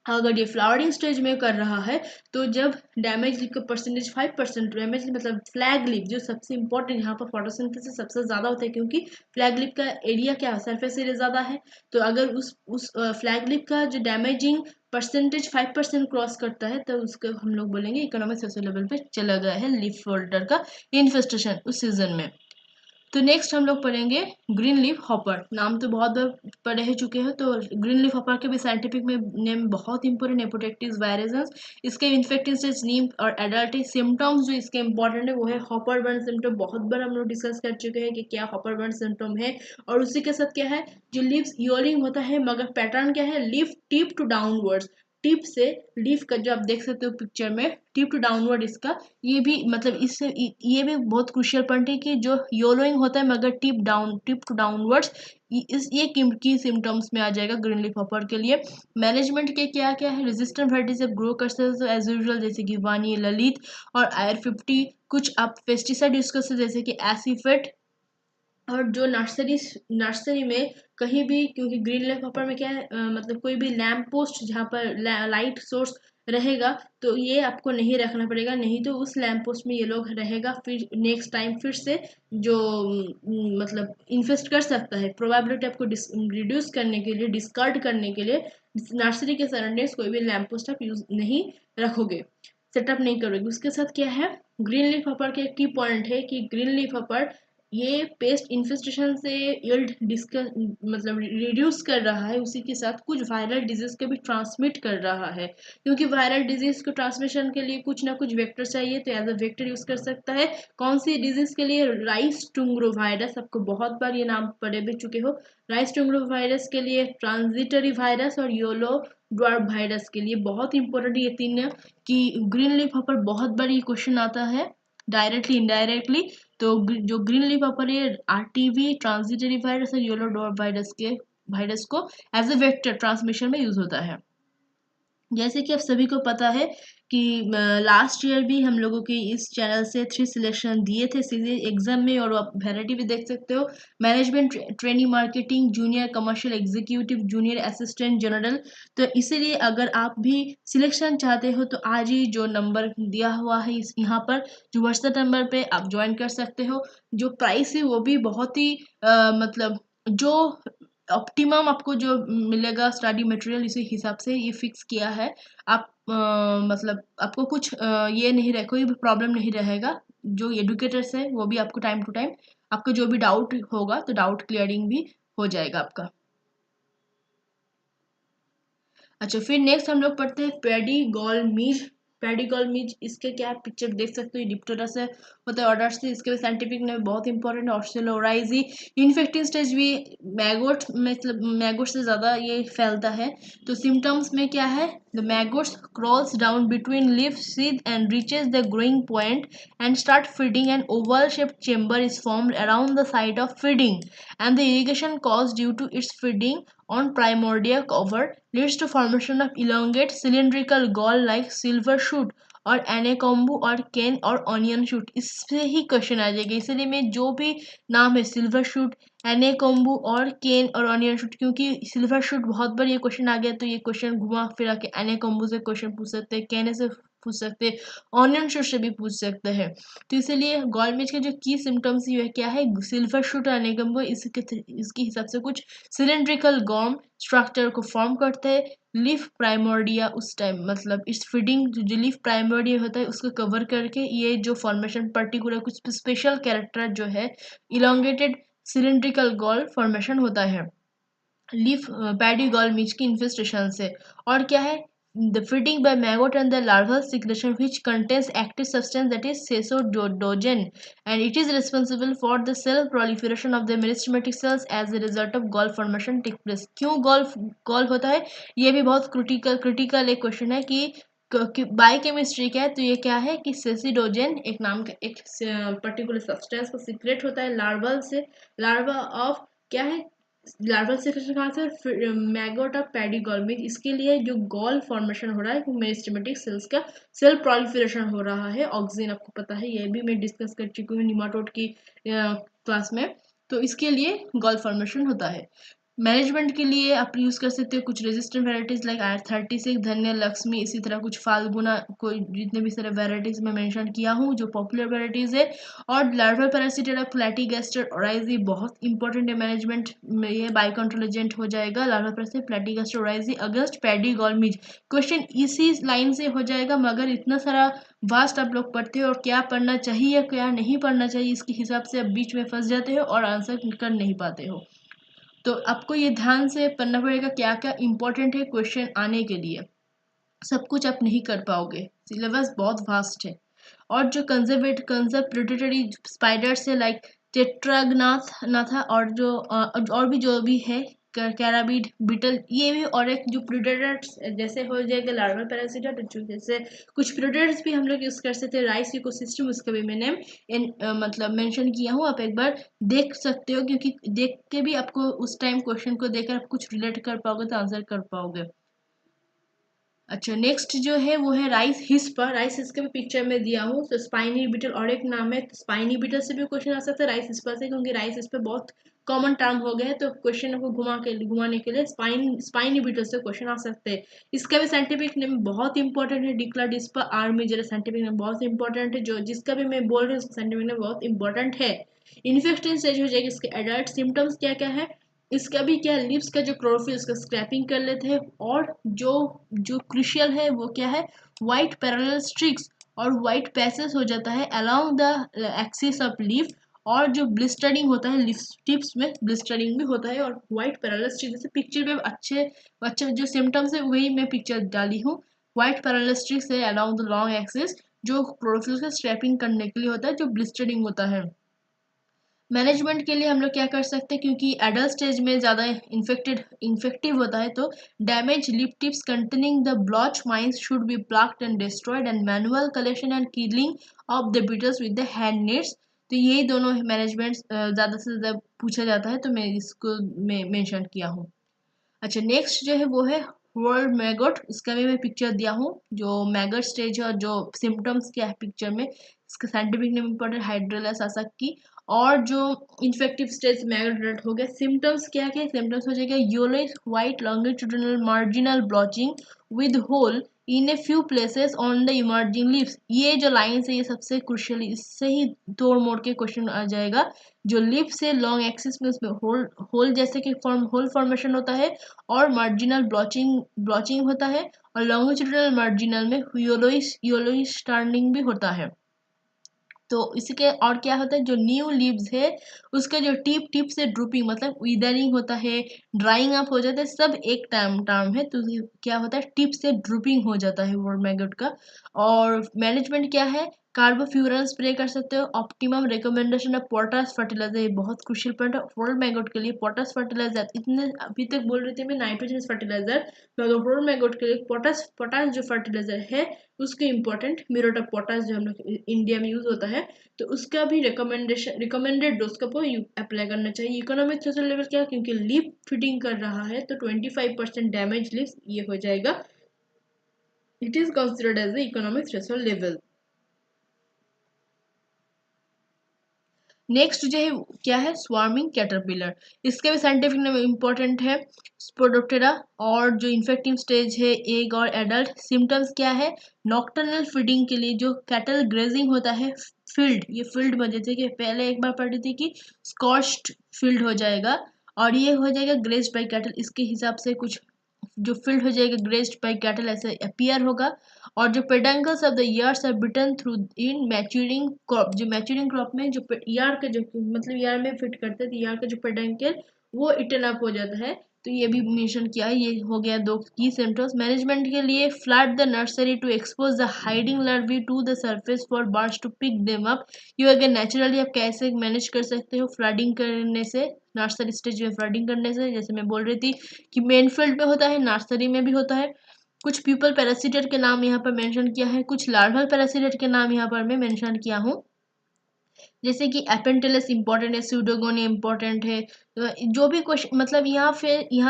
अगर ये फ्लावरिंग स्टेज में कर रहा है, तो जब डैमेज लीफ का परसेंटेज 5%, डैमेज मतलब फ्लैग लीफ जो सबसे इंपॉर्टेंट यहाँ पर फोटोसिंथेसिस सबसे ज़्यादा होता है, क्योंकि फ्लैग लीफ का एरिया क्या है, सरफेस एरिया ज़्यादा है। तो अगर उस फ्लैग लीफ का जो डैमेजिंग परसेंटेज 5% क्रॉस करता है, तो उसको हम लोग बोलेंगे इकोनॉमिक सोशल लेवल पे चला गया है लीफ फोल्डर का इन्फेस्टेशन उस सीजन में। तो नेक्स्ट हम लोग पढ़ेंगे ग्रीन लीफ हॉपर। नाम तो बहुत बार पढ़े ही चुके हैं। तो ग्रीन लीफ हॉपर के भी साइंटिफिक में नेम बहुत इंपॉर्टेंट, हेपोटेक्टिस वायरसेस। इसके इन्फेक्टिव नीम और एडल्ट सिम्टम्स जो इसके इंपॉर्टेंट है वो है हॉपर बर्न सिम्टम। बहुत बार हम लोग डिस्कस कर चुके हैं कि क्या हॉपर बर्न सिम्टम है। और उसी के साथ क्या है, जो लीव्स योलिंग होता है, मगर पैटर्न क्या है, leaf tip to downwards. Tip से लीफ का जो आप देख सकते हो पिक्चर में, टिप टू डाउनवर्ड इसका, ये भी मतलब इससे ये भी बहुत क्रुशियल पॉइंट है कि जो योलोइंग होता है मगर टिप टू डाउनवर्ड्स, इस ये की सिम्टम्स में आ जाएगा ग्रीन लीफ हॉपर के लिए। मैनेजमेंट के क्या क्या है, रेजिस्टेंट वेराइटीज जब ग्रो कर सकते हो एज यूजुअल, जैसे कि वानी, ललित और आयर 50। कुछ आप पेस्टिसाइड यूज कर सकते हो जैसे कि एसीफेट। और जो नर्सरी में कहीं भी, क्योंकि ग्रीन लीफ हॉपर में क्या है, मतलब कोई भी लैम्प पोस्ट जहाँ पर लाइट सोर्स रहेगा, तो ये आपको नहीं रखना पड़ेगा, नहीं तो उस लैम्प पोस्ट में ये लोग रहेगा, फिर नेक्स्ट टाइम फिर से जो मतलब इन्फेस्ट कर सकता है। प्रोबेबिलिटी आपको रिड्यूस करने के लिए, डिस्कार्ड करने के लिए नर्सरी के सराउंडिंग्स कोई भी लैम्प पोस्ट आप यूज नहीं रखोगे, सेटअप नहीं करोगे। उसके साथ क्या है, ग्रीन लीफ हॉपर के की पॉइंट है कि ग्रीन लीफ हॉपर ये पेस्ट इन्फेस्टेशन से यील्ड डिस्कस मतलब रिड्यूस कर रहा है, उसी के साथ कुछ वायरल डिजीज को भी ट्रांसमिट कर रहा है, क्योंकि वायरल डिजीज को ट्रांसमिशन के लिए कुछ ना कुछ वेक्टर चाहिए, तो एज अ वेक्टर यूज कर सकता है। कौन सी डिजीज के लिए, राइस टुंगरो वायरस, आपको बहुत बार ये नाम पढ़े भी चुके हो। राइस टुंगरो वायरस के लिए ट्रांजिटरी वायरस और योलो ड्वार्फ वायरस के लिए बहुत इंपॉर्टेंट ये तीन है कि ग्रीन लीफ हॉपर बहुत बड़ी क्वेश्चन आता है डायरेक्टली इनडायरेक्टली। तो जो ग्रीन लीफ हॉपर ये आरटीवी ट्रांजिटरी वायरस और येलो ड्वार्फ वायरस को एज ए वेक्टर ट्रांसमिशन में यूज होता है। जैसे कि आप सभी को पता है कि लास्ट ईयर भी हम लोगों के इस चैनल से 3 सिलेक्शन दिए थे सीधे एग्जाम में, और आप वैरायटी भी देख सकते हो। Management training marketing junior commercial executive junior assistant general. तो इसीलिए अगर आप भी सिलेक्शन चाहते हो तो आज ही जो नंबर दिया हुआ है इस यहाँ पर जो व्हाट्सएप नंबर पे आप ज्वाइन कर सकते हो। जो प्राइस है वो भी बहुत ही मतलब जो ऑप्टिमम आपको जो मिलेगा स्टडी मटेरियल इसी हिसाब से ये फिक्स किया है। आप मतलब आपको कुछ ये नहीं रहे, कोई भी प्रॉब्लम नहीं रहेगा। जो एडुकेटर्स है वो भी आपको टाइम टू टाइम आपको जो भी डाउट होगा तो डाउट क्लियरिंग भी हो जाएगा आपका। अच्छा, फिर नेक्स्ट हम लोग पढ़ते हैं पेडिगोलमिज। पेडिगोलमिज इसके क्या पिक्चर देख सकते हो, डिप्टेरस है होता है ऑर्डर से। इसके साइंटिफिक नेम बहुत इंपॉर्टेंट ऑस्ट्रेलोराइजी। इन्फेक्टिंग स्टेज भी मैगोट मतलब मैगोट से ज़्यादा ये फैलता है। तो सिम्टम्स में क्या है, the maggots crawls down between leaf sheath and reaches the growing point and start feeding. An oval shaped chamber is formed around the site of feeding and the irrigation caused due to its feeding on primordial cover leads to formation of elongate cylindrical gall like silver shoot और एनेकोम्बू और केन और onion shoot. इससे ही question आ जाएगा, इसलिए मैं जो भी नाम है सिल्वर शूट एनेकोम्बू और केन और ऑनियन शूट, क्योंकि सिल्वर शूट बहुत बार ये क्वेश्चन आ गया तो ये क्वेश्चन घुमा फिरा के एनेकोम्बू से क्वेश्चन पूछ सकते हैं, केन से पूछ सकते हैं, ऑनियन शूट से भी पूछ सकते हैं। तो इसीलिए गॉलमेज के जो की सिम्टम्स ये क्या है, सिल्वर शूट आने का वो इसके हिसाब से कुछ सिलेंड्रिकल गॉम स्ट्रक्चर को फॉर्म करते हैं। लीफ प्राइमोर्डिया उस टाइम मतलब इस फीडिंग जो लीफ प्राइमोर्डिया होता है उसको कवर करके ये जो फॉर्मेशन पर्टिकुलर कुछ स्पेशल कैरेक्टर जो है इलोंगेटेड सिलेंड्रिकल गॉल फॉर्मेशन होता है लीफ पैडी गॉल मिच की इन्फेस्टेशन से। और क्या है, the feeding by maggot and the larval secretion which contains active substance that is sesodogen, and it is responsible for the cell proliferation of the meristematic cells as a result of gall formation take place। क्यों gall होता है, ये भी बहुत critical एक question है कि biochemistry क्या है। तो ये क्या है कि सेसिडोजेन एक नाम का एक पर्टिकुलर सब्सटेंस को सीक्रेट होता है लार्वल से, लार्वा ऑफ क्या है लार्वल सेक्रेशन कहाँ से, मैगोट ऑफ पेडिगोलमिज। इसके लिए जो गॉल फॉर्मेशन हो रहा है वो मेरिस्टेमेटिक सेल्स का सेल प्रोलिफरेशन हो रहा है। ऑक्सीजन आपको पता है, ये भी मैं डिस्कस कर चुकी हूँ निमाटोड की क्लास में। तो इसके लिए गॉल फॉर्मेशन होता है। मैनेजमेंट के लिए आप यूज़ कर सकते हो कुछ रेजिस्टेंट वेराइटीज़ लाइक R36 धन्य लक्ष्मी, इसी तरह कुछ फाल्गुना, कोई जितने भी सारे वेराइटीज़ मैं मेंशन किया हूँ जो पॉपुलर वेराइटीज़ है। और larval parasitoid of Platygaster oryzae बहुत इंपॉर्टेंट है मैनेजमेंट में, ये बाई कंट्रोल एजेंट हो जाएगा larval parasite Platygaster oryzae against paddy gall midge. Question इसी लाइन से हो जाएगा, मगर इतना सारा वास्ट आप लोग पढ़ते हो और क्या पढ़ना चाहिए क्या नहीं पढ़ना चाहिए इसके हिसाब से आप बीच में फंस जाते हो और आंसर कर नहीं पाते हो। तो आपको ये ध्यान से पढ़ना पड़ेगा क्या क्या इंपॉर्टेंट है क्वेश्चन आने के लिए। सब कुछ आप नहीं कर पाओगे, सिलेबस बहुत वास्ट है। और जो कंजर्व प्रेडेटरी स्पाइडर्स है लाइक टेट्राग्नाथ नाथा और जो और भी जो भी है कैराबीड बीटल, ये भी और एक जो प्रेडेटर्स जैसे हो जाएगा लार्वल पैरासिटा, जैसे कुछ प्रेडेटर्स भी हम लोग यूज कर सकते हैं राइस इकोसिस्टम, उसका भी मैंने मतलब मेंशन किया हूँ, आप एक बार देख सकते हो क्योंकि देख के भी आपको उस टाइम क्वेश्चन को देखकर आप कुछ रिलेट कर पाओगे तो आंसर कर पाओगे। अच्छा, नेक्स्ट जो है वो है राइस हिस्पा। राइस हिस्पा भी पिक्चर में दिया हूँ। तो स्पाइनी बीटल और एक नाम है, तो स्पाइनी बीटल से भी क्वेश्चन आ सकता है राइस हिस्पा से, क्योंकि राइस हिस्पा बहुत कॉमन टर्म हो गया है तो क्वेश्चन को घुमाने के लिए स्पाइनी बीटल से क्वेश्चन आ सकते हैं। इसका भी साइंटिफिक नेम बहुत इंपॉर्टेंट है, डिक्ला डिस्पा आर्मी जरा साइंटिफिक नेम बहुत इंपॉर्टेंट है, जो जिसका भी मैं बोल रही हूँ उसका साइंटिफिक नेम बहुत इंपॉर्टेंट है। इन्फेक्शन स्टेज हो जाएगी, इसके एडल्ट सिम्टम्स क्या क्या है, इसका भी क्या लिप्स का जो क्लोरोफिल उसका स्क्रैपिंग कर लेते हैं। और जो जो क्रुशियल है वो क्या है, वाइट पैरेलल स्ट्रिक्स और वाइट पैसेस हो जाता है along the axis of leaf. और जो ब्लिस्टरिंग होता है लीफ टिप्स में ब्लिस्टरिंग भी होता है और वाइट पैरेलल स्ट्रिक्स जैसे पिक्चर में अच्छे अच्छे जो सिम्टम्स है वही मैं पिक्चर डाली हूँ। वाइट पैरेलल स्ट्रिक्स है अलोंग द लॉन्ग एक्सिस जो क्लोरोफिल का स्क्रैपिंग करने के लिए होता है, जो ब्लिस्टरिंग होता है। मैनेजमेंट के लिए हम लोग क्या कर सकते हैं, क्योंकि एडल्ट स्टेज में ज़्यादा इन्फेक्टिव होता है, तो damage leaf tips containing the blotch mines should be plucked and destroyed and manual collection and killing of the beetles with the hand nets. तो यही दोनों मैनेजमेंट ज़्यादा से ज़्यादा पूछा जाता है, तो मैं इसको मेंशन किया हूँ। अच्छा, नेक्स्ट जो है वो है वर्ल्ड मैगोट। इसका भी मैं पिक्चर दिया हूँ, जो मैगट स्टेज है और जो सिम्टम्स क्या है पिक्चर में। इसका साइंटिफिक नेम इंपॉर्टेंट हाइड्रोला सासाकी। और जो इन्फेक्टिव स्टेज मैगट हो गया, सिम्टम्स क्या क्या सिम्टम्स हो जाएगा, yellowish white longitudinal marginal blotching with hole in a few places on the emerging leaves. ये जो लाइन है ये सबसे क्रुशियल, इससे ही तोड़ मोड़ के क्वेश्चन आ जाएगा। जो लिप से लॉन्ग एक्सिस में उसमें होल होल जैसे कि होल फॉर्मेशन होता है, और मार्जिनल ब्लॉचिंग ब्लॉचिंग होता है, और लॉन्गिट्यूडिनल मार्जिनल में येलोइश येलोइश टर्निंग भी होता है। तो इसके और क्या होता है, जो न्यू लीव्स है उसका जो टिप से ड्रूपिंग मतलब विदरिंग होता है, ड्राइंग अप हो जाता है, सब एक टर्म है। तो ये क्या होता है, टिप से ड्रूपिंग हो जाता है वर्ड मैगट का। और मैनेजमेंट क्या है, कार्बोफ्यूरन स्प्रे कर सकते हो। Optimum recommendation of potash fertiliser, ये बहुत क्रुशियल पॉइंट है वर्ड मैगट के लिए। पोटास फर्टिलाइजर, इतने अभी तक बोल रही थी मैं नाइट्रोजन फर्टिलाइजर, मगर वर्ड मैगट के लिए पोटास पोटास जो फर्टिलाइजर है उसके इम्पोर्टेंट म्यूरेट ऑफ पोटास जो हम लोग इंडिया में यूज होता है, तो उसका भी रिकमेंडेड डोज का वो अप्लाई करना चाहिए। इकोनॉमिक थ्रेशोल्ड लेवल क्या है, क्योंकि लिप फिटिंग कर रहा है तो 25% डैमेज लिप्स ये हो जाएगा, it is considered as the economic threshold level. Next जो है क्या है, स्वार्मिंग कैटरपिलर। इसके भी साइंटिफिक नेम इंपॉर्टेंट है स्पोडोप्टेरा। और जो इन्फेक्टिव स्टेज है एग और एडल्ट। सिम्टम्स क्या है, नॉक्टर्नल फीडिंग के लिए जो कैटल ग्रेजिंग होता है फील्ड, ये फील्ड में जैसे कि पहले एक बार पढ़ी थी कि स्कॉच्ड फील्ड हो जाएगा, और ये हो जाएगा ग्रेज्ड बाय कैटल, इसके हिसाब से कुछ जो फील्ड हो जाएगा ग्रेज्ड बाय कैटल ऐसे अपीयर होगा। और जो peduncles of the ears are bitten through in maturing crop, जो मैच्योरिंग क्रॉप में जो ईयर का जो मतलब ईयर में फिट करते हैं, तो ईयर का जो पेडंकल वो इटन अप हो जाता है। तो ये भी मेंशन किया है। ये हो गया दो की सिम्टम्स। मैनेजमेंट के लिए flood the nursery to expose the hiding larvae to the surface for birds to pick them up. ये अगर नेचुरली आप कैसे मैनेज कर सकते हो फ्लडिंग करने से, नर्सरी स्टेज में फ्लडिंग करने से, जैसे मैं बोल रही थी कि मेन फील्ड में होता है, नर्सरी में भी होता है। कुछ पीपल पैरासीटेट के नाम यहाँ पर मेंशन किया है, कुछ लार्वल पैरासीटेट के नाम यहाँ पर मैं मेंशन किया हूँ, जैसे कि एपेंटेलस इंपॉर्टेंट है, स्यूडोगोनी इंपॉर्टेंट है। जो भी क्वेश्चन मतलब यहाँ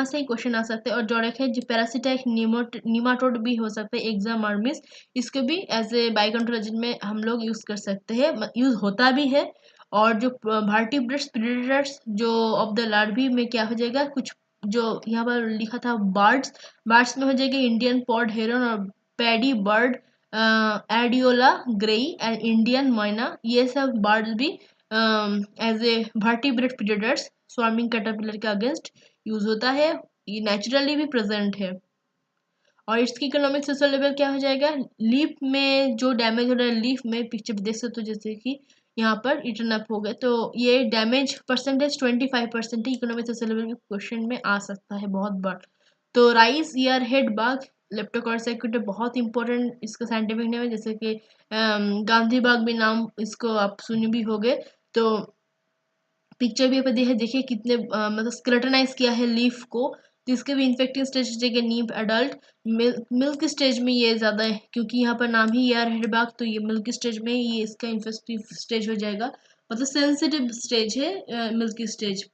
से ही क्वेश्चन आ सकते हैं। और जो रखे जो पैरासिटाइक निमाटोड भी हो सकते हैं एग्जाम आर्मिस, इसको भी as a bio control agent में हम लोग यूज कर सकते हैं, यूज होता भी है। और जो वर्टिब्रेट्स प्रेडेटर्स जो ऑफ द लार्वी में क्या हो जाएगा, कुछ जो यहाँ पर लिखा था बर्ड्स, बर्ड्स में हो जाएगा इंडियन पॉड हेरन और paddy bird, Ardeola grayii and Indian myna, ये सब बर्ड्स भी as a vertebrate predators swarming caterpillar के अगेंस्ट यूज होता है, ये नेचुरली भी प्रेजेंट है। और इसकी इकोनॉमिक सोशल लेवल क्या हो जाएगा, लीफ में जो डैमेज हो रहा है, लीफ में पिक्चर देख सकते हो जैसे कि यहाँ पर इटन अप हो गए, तो ये डैमेज परसेंटेज 25% है। इकोनॉमिक सोशल लेवल के क्वेश्चन में आ सकता है बहुत बार। तो राइस ईयर हेड बाग लेप्टोकॉर्सिक्यूटा बहुत इंपॉर्टेंट, इसका साइंटिफिक नेम है, जैसे कि गांधी बाग भी नाम इसको आप सुने भी होंगे। तो पिक्चर भी पे देखिए कितने मतलब स्केलेटनाइज किया है लीफ को। तो इसके भी इन्फेक्टिव स्टेज जगह नीप एडल्ट मिल्क स्टेज में ये ज़्यादा है, क्योंकि यहाँ पर नाम ही यार हेडबाग, तो ये मिल्क स्टेज में ये इसका इन्फेक्टिव स्टेज हो जाएगा, मतलब सेंसिटिव स्टेज है मिल्क स्टेज।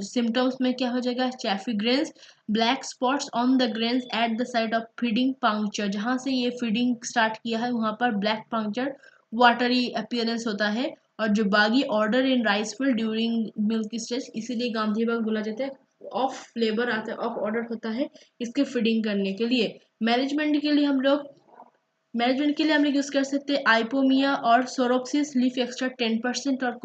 सिम्टम्स में क्या हो जाएगा, chaffy grains, black spots on the grains at the site of feeding puncture, जहाँ से ये फीडिंग स्टार्ट किया है वहाँ पर ब्लैक पंक्चर वाटरी अपीयरेंस होता है। और जो बागी order in rice field during milk stage, इसीलिए गांधी बाग बोला जाता है। ऑफ लेबर आता है, ऑफ ऑर्डर होता है इसके फीडिंग करने के लिए। मैनेजमेंट के लिए हम लोग यूज कर सकते हैं आइपोमिया और सोरोप्सिस लीफ एक्स्ट्रा 10%, और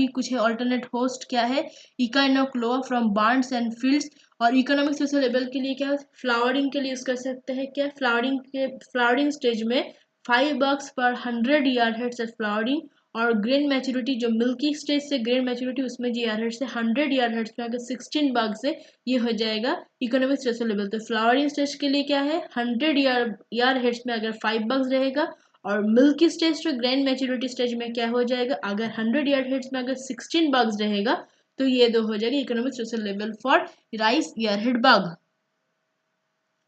कुछ है ऑल्टरनेट होस्ट क्या है, इकाइनोक्लोआ फ्रॉम बार्न्स एंड फील्ड्स। और इकोनॉमिक सोशल लेवल के लिए क्या है, फ्लावरिंग के लिए यूज कर सकते हैं क्या, फ्लावरिंग स्टेज में $5 पर 100 ईयर हेड्स फ्लावरिंग। और ग्रेन मैच्योरिटी जो मिल्की स्टेज से ग्रेन मैच्योरिटी उसमें जो ईयर हेड्स से 100 ईयर हेड्स में अगर 16 से ये हो जाएगा इकोनॉमिक स्ट्रेस लेवल। तो फ्लावरिंग स्टेज के लिए क्या है, 100 ईयर हेड्स में अगर 5 बग्स रहेगा, और milky stage to grand maturity stage में क्या हो जाएगा, अगर 100 ईयर हेड्स में अगर 16 बग्स रहेगा तो ये दो हो जाएगा economic social level for rice earhead bug.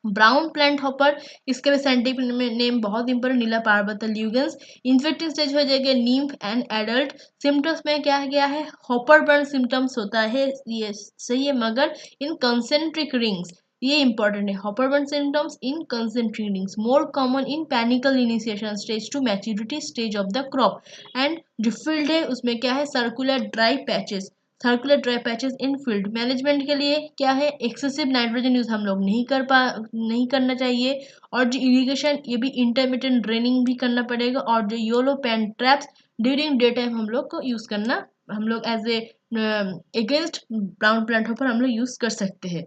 Brown plant hopper, इसके भी साइंटिफिक नेम बहुत important, Nilaparvata lugens. Infecting stage हो जाएगा नीम्फ एंड एडल्ट। सिम्टम्स में क्या गया है, हॉपर बर्न सिम्टम्स होता है, ये सही है, मगर इन कंसेंट्रिक रिंग्स, ये इंपॉर्टेंट है, hopper burn symptoms in concentric rings, more common in panicle initiation stage to maturity stage of the crop. And जो फील्ड है उसमें क्या है, circular dry patches, circular dry patches in field. Management के लिए क्या है, एक्सेसिव नाइट्रोजन यूज हम लोग नहीं करना चाहिए, और जो इरिगेशन ये भी इंटरमीडिएट ड्रेनिंग भी करना पड़ेगा, और जो yellow pan traps during day time हम लोग को यूज करना, हम लोग as a against brown plant पर हम लोग यूज कर सकते हैं।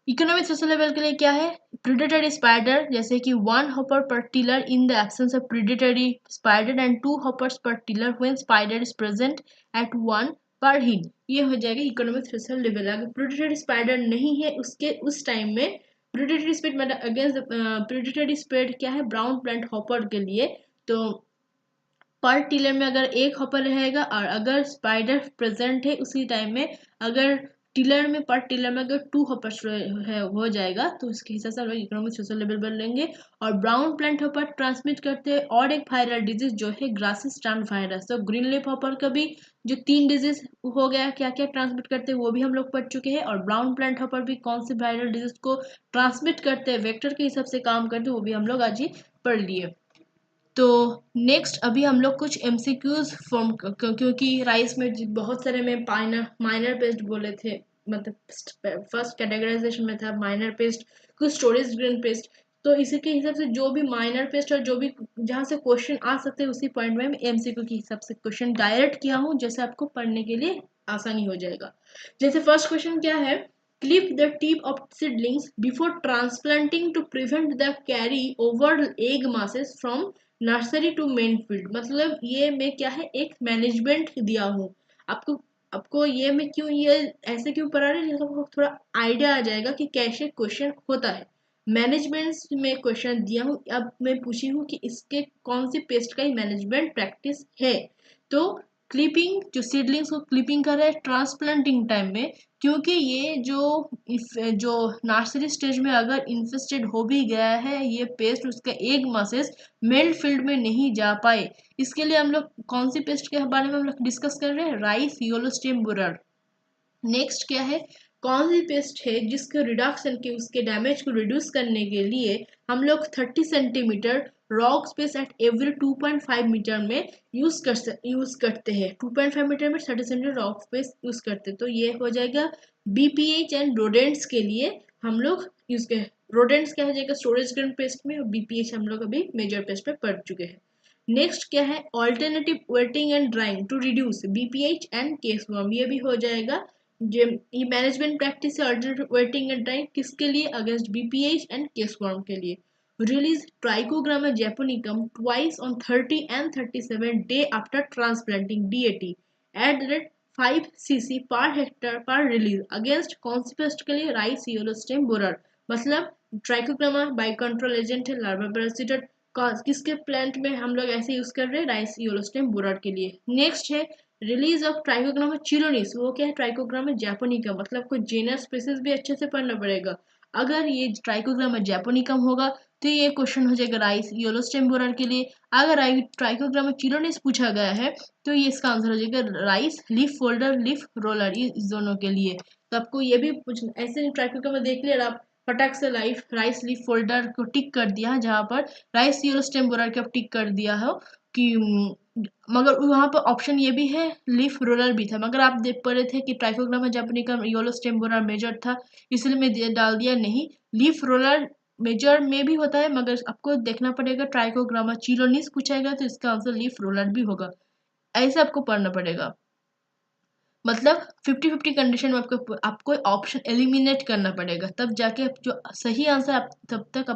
इकोनॉमिक सोशल लेवल के लिए क्या है, प्रीडेटरी स्पाइडर, जैसे कि 1 hopper per tiller in the absence of predatory spider and 2 hoppers per tiller when spider is present at 1 per hill, ये हो जाएगा इकोनॉमिक सोशल लेवल। अगर प्रीडेटरी स्पाइडर नहीं है उसके उस टाइम में प्रीडेटरी स्पीड मतलब अगेंस्ट प्रीडेटरी स्पीड क्या है ब्राउन प्लांट हॉपर के लिए, तो पर टिलर में अगर एक हॉपर रहेगा, और अगर स्पाइडर प्रेजेंट है उसी टाइम में, अगर टिलर में पर टिलर में अगर 2 हॉपर्स हो जाएगा तो उसके हिसाब से हम लोग इकोनॉमिक सोशल लेवल बन लेंगे। और ब्राउन प्लांट हॉपर ट्रांसमिट करते हैं और एक वायरल डिजीज जो है ग्रासी स्टैंड वायरस। तो ग्रीन लीफ हॉपर का भी जो 3 डिजीज हो गया, क्या क्या ट्रांसमिट करते हैं वो भी हम लोग पढ़ चुके हैं, और ब्राउन प्लांट हॉपर भी कौन से वायरल डिजीज को ट्रांसमिट करते हैं, वेक्टर के हिसाब से काम करते हैं, वो भी हम लोग आज ही पढ़ लिए। तो नेक्स्ट अभी हम लोग कुछ एमसीक्यूज फॉर्म, क्योंकि राइस में बहुत सारे में माइनर पेस्ट बोले थे, मतलब फर्स्ट कैटेगराइजेशन में था माइनर पेस्ट, कुछ स्टोरेज ग्रेन पेस्ट, तो इसी के हिसाब से जो भी माइनर पेस्ट और जो भी जहाँ से क्वेश्चन आ सकते हैं उसी पॉइंट में एमसीक्यू के हिसाब से क्वेश्चन डायरेक्ट किया हूँ, जैसे आपको पढ़ने के लिए आसानी हो जाएगा। जैसे फर्स्ट क्वेश्चन क्या है, clip the tip of seedlings before transplanting to prevent the carry over egg masses from nursery to main field. मतलब ये मैं क्या है एक मैनेजमेंट दिया हूँ आपको, आपको ये मैं क्यों ये ऐसे क्यों पढ़ा रही हूँ, आपको थोड़ा आइडिया आ जाएगा कि कैसे क्वेश्चन होता है। मैनेजमेंट में क्वेश्चन दिया हूँ, अब मैं पूछी हूँ कि इसके कौन सी पेस्ट का ही मैनेजमेंट प्रैक्टिस है। तो क्लिपिंग, जो सीडलिंग्स को क्लिपिंग कर रहे हैं ट्रांसप्लांटिंग टाइम में, क्योंकि ये जो नर्सरी स्टेज में अगर इन्फेस्टेड हो भी गया है ये पेस्ट, उसका एग मासेस मेल फील्ड में नहीं जा पाए, इसके लिए हम लोग कौन सी पेस्ट के बारे में हम लोग डिस्कस कर रहे हैं, rice yellow stem borer. Next क्या है, कौन सी पेस्ट है जिसके रिडक्शन के उसके डैमेज को रिड्यूस करने के लिए हम लोग 30 centimetre rock space at every 2.5 metre में यूज करते हैं, 2.5 मीटर में 30 सेंटीमीटर रॉक स्पेस यूज करते हैं। तो ये हो जाएगा बीपीएच एंड रोडेंट्स के लिए हम लोग यूज कर, रोडेंट्स क्या हो जाएगा स्टोरेज ग्रेन पेस्ट में, और बीपीएच हम लोग अभी मेजर पेस्ट में पढ़ चुके हैं। नेक्स्ट क्या है, alternative wetting and drying to reduce BPH and caseworm, ये भी हो जाएगा। ये मैनेजमेंट प्रैक्टिस है अल्टरनेटिव वेटिंग एंड ड्राइंग, किसके लिए, अगेंस्ट बीपीएच एंड केसवर्म के लिए। Release Trichogramma japonicum twice on 30 and 37 day after transplanting DAT at the rate 5 cc per hectare per release against कौन सी पेस्ट के लिए, राइस येलो स्टेम बोरर। मतलब Trichogramma bio control agent है, larva Parachute, किसके plant में हम लोग ऐसे यूज कर रहे हैं, राइस येलो स्टेम बोरर के लिए। नेक्स्ट है रिलीज ऑफ ट्राइकोग्रामा चिलोनिस, वो क्या है ट्राइकोग्रामा जैपोनिकम, मतलब कोई जेनर स्पीसीज भी अच्छे से पढ़ना पड़ेगा। अगर ये ट्राइकोग्रामा जैपोनिकम होगा तो ये क्वेश्चन हो जाएगा राइस येलो स्टेम बोरर के लिए। अगर ट्राइकोग्रामा चिलोनिस पूछा गया है तो ये इसका आंसर हो जाएगा rice leaf folder leaf roller, इस दोनों के लिए। तो आपको ये भी ऐसे ट्राइकोग्रामा देख लिया आप फटाक से राइस लीफ फोल्डर को टिक कर दिया है, जहाँ पर राइस येलो स्टेम बोरर के आप टिक कर दिया हो कि मगर वहाँ पर ऑप्शन ये भी है लीफ रोलर भी था, मगर आप देख पा रहे थे कि Trichogramma japonicum yellow stem borer major था, इसलिए मैं डाल दिया नहीं, लीफ रोलर मेजर में भी होता है, मगर आपको देखना पड़ेगा ट्राइकोग्रामा चिलोनिस पूछेगा तो इसका आंसर लीफ रोलर भी होगा, ऐसे आपको पढ़ना पड़ेगा। मतलब 50-50 कंडीशन में आपको ऑप्शन एलिमिनेट करना पड़ेगा, तब जाके जो सही आंसर तब तक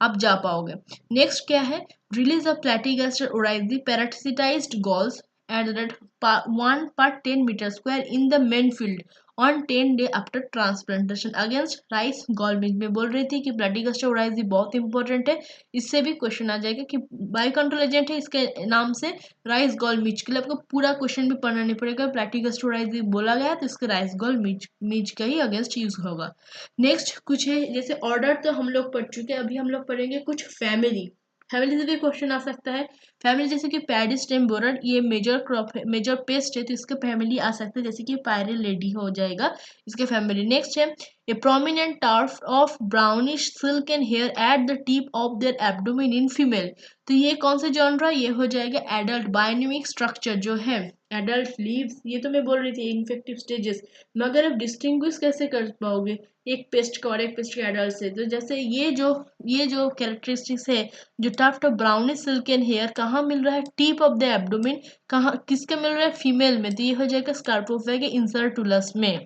आप जा पाओगे। नेक्स्ट क्या है, release of Platygaster oryzae parasitized galls at the rate 1 per 10 meter square in the main field on 10 day after transplantation against rice gall midge में बोल रही थी कि प्लेटिगस्टर ओराइजी बहुत इंपॉर्टेंट है, इससे भी क्वेश्चन आ जाएगा कि बायो कंट्रोल एजेंट है, इसके नाम से राइस गॉल मिच के लिए आपको पूरा क्वेश्चन भी पढ़ना नहीं पड़ेगा। प्लेटिगस्टर ओराइजी बोला गया तो इसका राइस गॉल मिच का ही अगेंस्ट यूज होगा। नेक्स्ट कुछ है, जैसे ऑर्डर तो हम लोग पढ़ चुके हैं, अभी हम लोग पढ़ेंगे कुछ फैमिली। फैमिली से भी क्वेश्चन आ सकता है। फैमिली जैसे कि पैडी स्टेम बोरर, ये मेजर क्रॉप है, मेजर पेस्ट है, तो इसका फैमिली आ सकता है, जैसे कि पायरेलेडी हो जाएगा इसके फैमिली। नेक्स्ट है ए प्रोमिनेंट टार्फ of brownish silk and hair at the tip of their abdomen in female, तो ये कौन सा जॉनरा, ये हो जाएगा एडल्ट। बायोनिमिक स्ट्रक्चर जो है एडल्ट लीव्स, ये तो मैं बोल रही थी इन्फेक्टिव स्टेजेस, मगर आप डिस्टिंग्विश कैसे कर पाओगे एक पेस्ट का और एक पेस्ट के एडल्ट से? तो जैसे ये जो कैरेक्टरिस्टिक्स है, जो tuft of brownish silk and hair कहाँ मिल रहा है, टिप ऑफ द एब्डोमेन, कहाँ किसके मिल रहा है, फीमेल में, तो ये हो जाएगा स्कार्पोफेगा इंसर्टुलस में।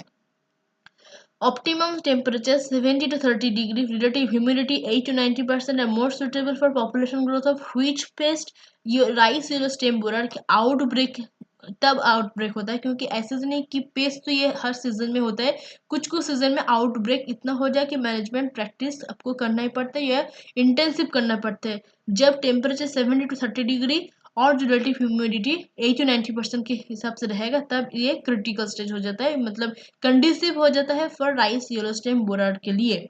Optimum temperature 70 to 30 degree, relative humidity 8 to 90% are more suitable for population growth of which pest? Rice yellow stem borer के आउटब्रेक तब आउटब्रेक होता है, क्योंकि ऐसे तो नहीं कि पेस्ट तो ये हर सीजन में होता है, कुछ कुछ सीजन में आउटब्रेक इतना हो जाए कि मैनेजमेंट प्रैक्टिस आपको करना ही पड़ता है या इंटेंसिव करना पड़ता है। जब टेम्परेचर 70 to 30 डिग्री और जो रिलेटिव ह्यूमिडिटी 80 to 90% के हिसाब से रहेगा, तब ये क्रिटिकल स्टेज हो जाता है, मतलब कंडीसिव हो जाता है for rice yellow stem borer के लिए।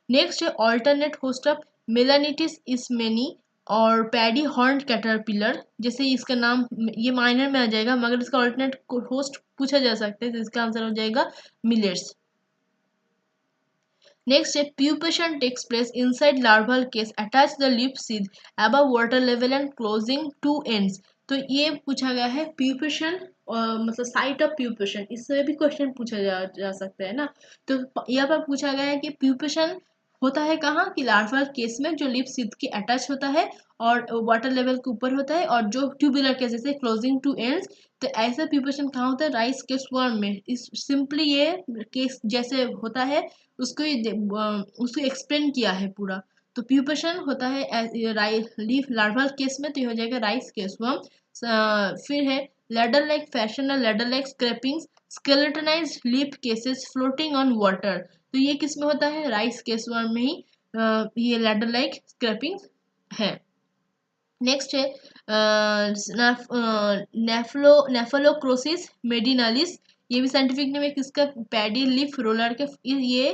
नेक्स्ट है ऑल्टरनेट होस्ट ऑफ मेलानिटिस इसमेनी और पैडी हॉर्न कैटरपिलर, जैसे इसका नाम ये माइनर में आ जाएगा, मगर इसका ऑल्टरनेट होस्ट पूछा जा सकता है, तो इसका आंसर हो जाएगा millets. Next, a pupation takes place inside larval case. Attach the leaf seed above water level and closing two ends. तो ये पूछा गया है प्यूपेशन, मतलब साइट ऑफ प्यूपेशन, इससे भी क्वेश्चन पूछा जा सकता है ना। तो यहाँ पर पूछा गया है कि प्यूपेशन होता है कहाँ, कि लार्वल केस में जो लिप सीध के अटैच होता है और वाटर लेवल के ऊपर होता है, और जो ट्यूबुलर केस जैसे क्लोजिंग टू एंड्स, तो ऐसा प्यूपेशन कहाँ होता है, राइस के स्वर्म में। इस सिंपली ये केस जैसे होता है उसको एक्सप्लेन किया है पूरा। तो प्यूपेशन होता है लीफ लार्वल केस में, तो ये हो जाएगा राइस केस वर्म। फिर है लैडर लाइक फैशन और ladder like scrapings, skeletonized leaf cases floating on water, तो ये किस में होता है, राइस केस वर्म में ही ये लैडर लाइक स्क्रैपिंग्स है। नेक्स्ट है नेफलोक्रोसिस मेडिनालिस, ये भी साइंटिफिक नेम है किसका, पैडी लीफ रोलर के। ये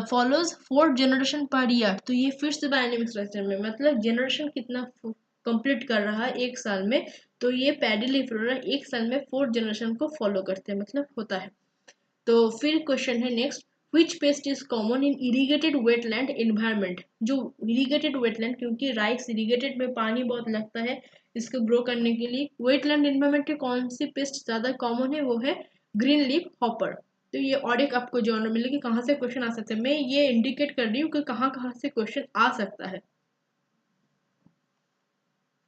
follows fourth generation per year, तो ये फिर से बायोनिमिक स्ट्रक्चर में, मतलब जनरेशन कितना कंप्लीट कर रहा है एक साल में, तो ये पैडी लीफ रोलर एक साल में फोर्थ जनरेशन को फॉलो करते हैं, मतलब होता है। तो फिर क्वेश्चन है next, which paste is common in irrigated wetland environment, जो इरीगेटेड वेटलैंड, क्योंकि राइस इरीगेटेड में पानी बहुत लगता है इसको ग्रो करने के लिए, वेटलैंड एनवायरनमेंट के कौन सी पेस्ट ज़्यादा कॉमन है, वो है ग्रीन लीफ हॉपर। तो ये और एक आपको जॉनर मिलेगी कहाँ से क्वेश्चन आ सकते हैं, मैं ये इंडिकेट कर रही हूँ कि कहाँ कहाँ से क्वेश्चन आ सकता है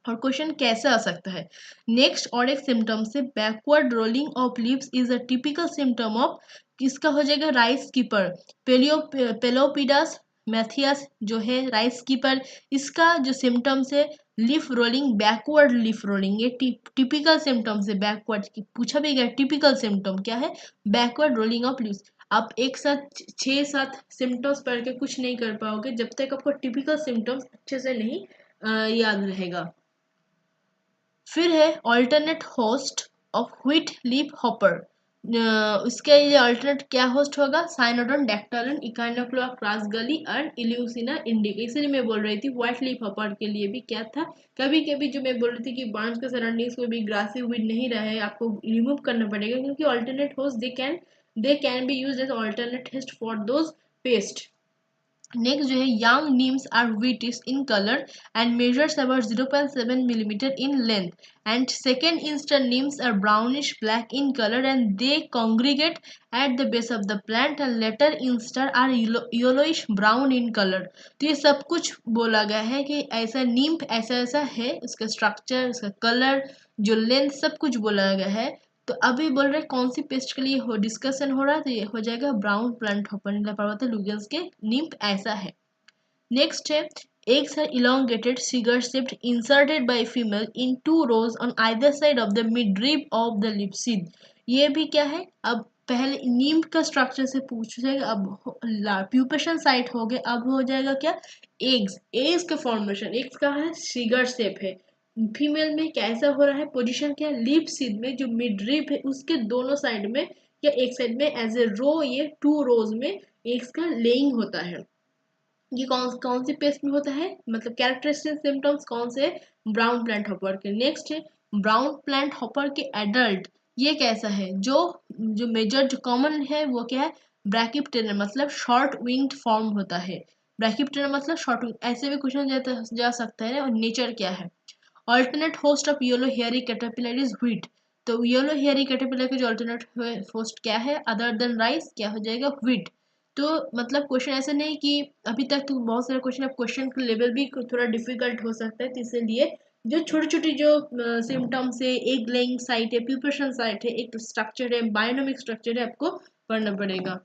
और क्वेश्चन कैसे आ सकता है। नेक्स्ट और एक सिम्टम से backward rolling of leaves is a typical symptom of, किसका हो जाएगा, राइस कीपर। पेलोपिडास मैथियस जो है राइस कीपर, इसका जो सिम्टम्स है leaf rolling, backward leaf rolling, ये टिपिकल सिम्टम्स है बैकवर्ड की, पूछा भी गया टिपिकल सिम्टम क्या है, बैकवर्ड रोलिंग ऑफ लीव्स। आप एक साथ 6-7 सिम्टम्स पढ़ के कुछ नहीं कर पाओगे जब तक आपको टिपिकल सिम्टम्स अच्छे से नहीं याद रहेगा। फिर है alternate host of wheat leaf hopper, उसके लिए अल्टरनेट क्या होस्ट होगा, साइनोडोन डैक्टालन इकाइनोक्लोआ क्रासगली एंड इल्यूसिना इंडिका। इसलिए मैं बोल रही थी व्हाइट लीफ हॉपर के लिए भी क्या था, कभी कभी जो मैं बोल रही थी कि बांस के सराउंडिंग्स को भी ग्रासी वीड नहीं रहे, आपको रिमूव करना पड़ेगा, क्योंकि alternate host they can be use as alternate host for those pest. Next जो है young nymphs are whitish in color and measures about 0.7 millimeter in length, and second instar neems are brownish black in color and they congregate at the base of the plant, and later instar are yellowish brown in color। तो ये सब कुछ बोला गया है कि ऐसा नीम ऐसा ऐसा है, इसका स्ट्रक्चर, इसका कलर, जो लेंथ, सब कुछ बोला गया है। तो अभी बोल रहे कौन सी पेस्ट के लिए हो डिस्कशन हो रहा है, तो ये हो जाएगा ब्राउन प्लांट हॉपर नीला पर्वत लुगेंस के निम्फ ऐसा है। नेक्स्ट है eggs are elongated cigar shaped inserted by female in 2 rows on either side of the midrib of the leaf seed। ये भी क्या है, अब पहले नीम का स्ट्रक्चर से पूछ जाएगा, अब प्यूपेशन साइट हो गए, अब हो जाएगा क्या, एग्स, एग्स का फॉर्मेशन, एग्स का है सिगर शेप है, फीमेल में कैसा हो रहा है, पोजीशन क्या है, लीफ सीड में जो मिड रिब है उसके दोनों साइड में या एक साइड में एज ए रो, ये 2 रोज में एग्स का लेइंग होता है। ये कौन कौन सी पेस्ट में होता है, मतलब कैरेक्टरिस्टिक सिम्टम्स कौन से, ब्राउन प्लांट हॉपर के। नेक्स्ट है ब्राउन प्लांट हॉपर के एडल्ट, ये कैसा है, जो जो मेजर जो कॉमन है वो क्या है, ब्रैकिप्टेरा मतलब शॉर्ट विंग्ड फॉर्म होता है, ब्रैकिप्टेरा मतलब शॉर्ट विंग, ऐसे भी क्वेश्चन जा सकता है। और नेचर क्या है, alternate host of yellow hairy caterpillar is wheat, तो येलो हेयरी कैटरपिलर के जो अल्टरनेट होस्ट क्या है अदर देन राइस, क्या हो जाएगा, व्हीट। तो मतलब क्वेश्चन ऐसा नहीं कि अभी तक तो बहुत सारे क्वेश्चन, अब क्वेश्चन का लेवल भी थोड़ा डिफिकल्ट हो सकता है, तो इसलिए जो छोटी छोटी जो सिम्टम्स है, एग लेइंग साइट है, प्यूपेशन साइट है, एक स्ट्रक्चर है, बायोनोमिक स्ट्रक्चर है, आपको पढ़ना पड़ेगा।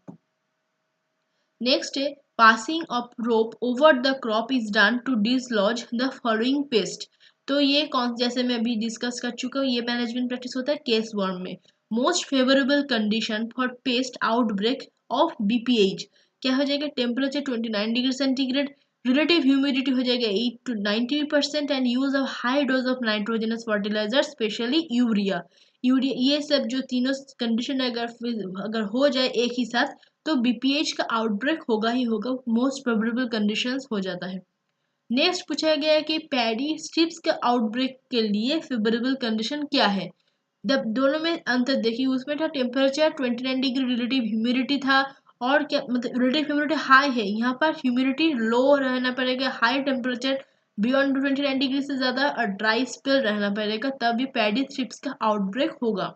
नेक्स्ट है passing of rope over the crop is done to dislodge the following pest, तो ये कौन, जैसे मैं अभी डिस्कस कर चुका हूँ, ये मैनेजमेंट प्रैक्टिस होता है केस वर्म में। Most favourable condition for pest outbreak of BPH, क्या हो जाएगा, temperature 29 degree centigrade, relative humidity हो जाएगा 8 to 90% and use of high dose of nitrogenous fertiliser specially urea. Urea ये सब जो तीनों कंडीशन अगर हो जाए एक ही साथ, तो बीपीएच का आउटब्रेक होगा ही होगा, मोस्ट प्रोबेबल कंडीशंस हो जाता है। नेक्स्ट पूछा गया है कि पैडी स्ट्रिप्स के आउटब्रेक के लिए फेवरेबल कंडीशन क्या है। जब दोनों में अंतर देखिए, उसमें था टेम्परेचर 29 डिग्री, रिलेटिव ह्यूमिडिटी था, और क्या मतलब रिलेटिव ह्यूमिडिटी हाई है, यहाँ पर ह्यूमिडिटी लो रहना पड़ेगा, हाई टेम्परेचर बियॉन्ड 29 डिग्री से ज़्यादा, और ड्राई स्पेल रहना पड़ेगा, तब भी पैडी स्ट्रिप्स का आउटब्रेक होगा।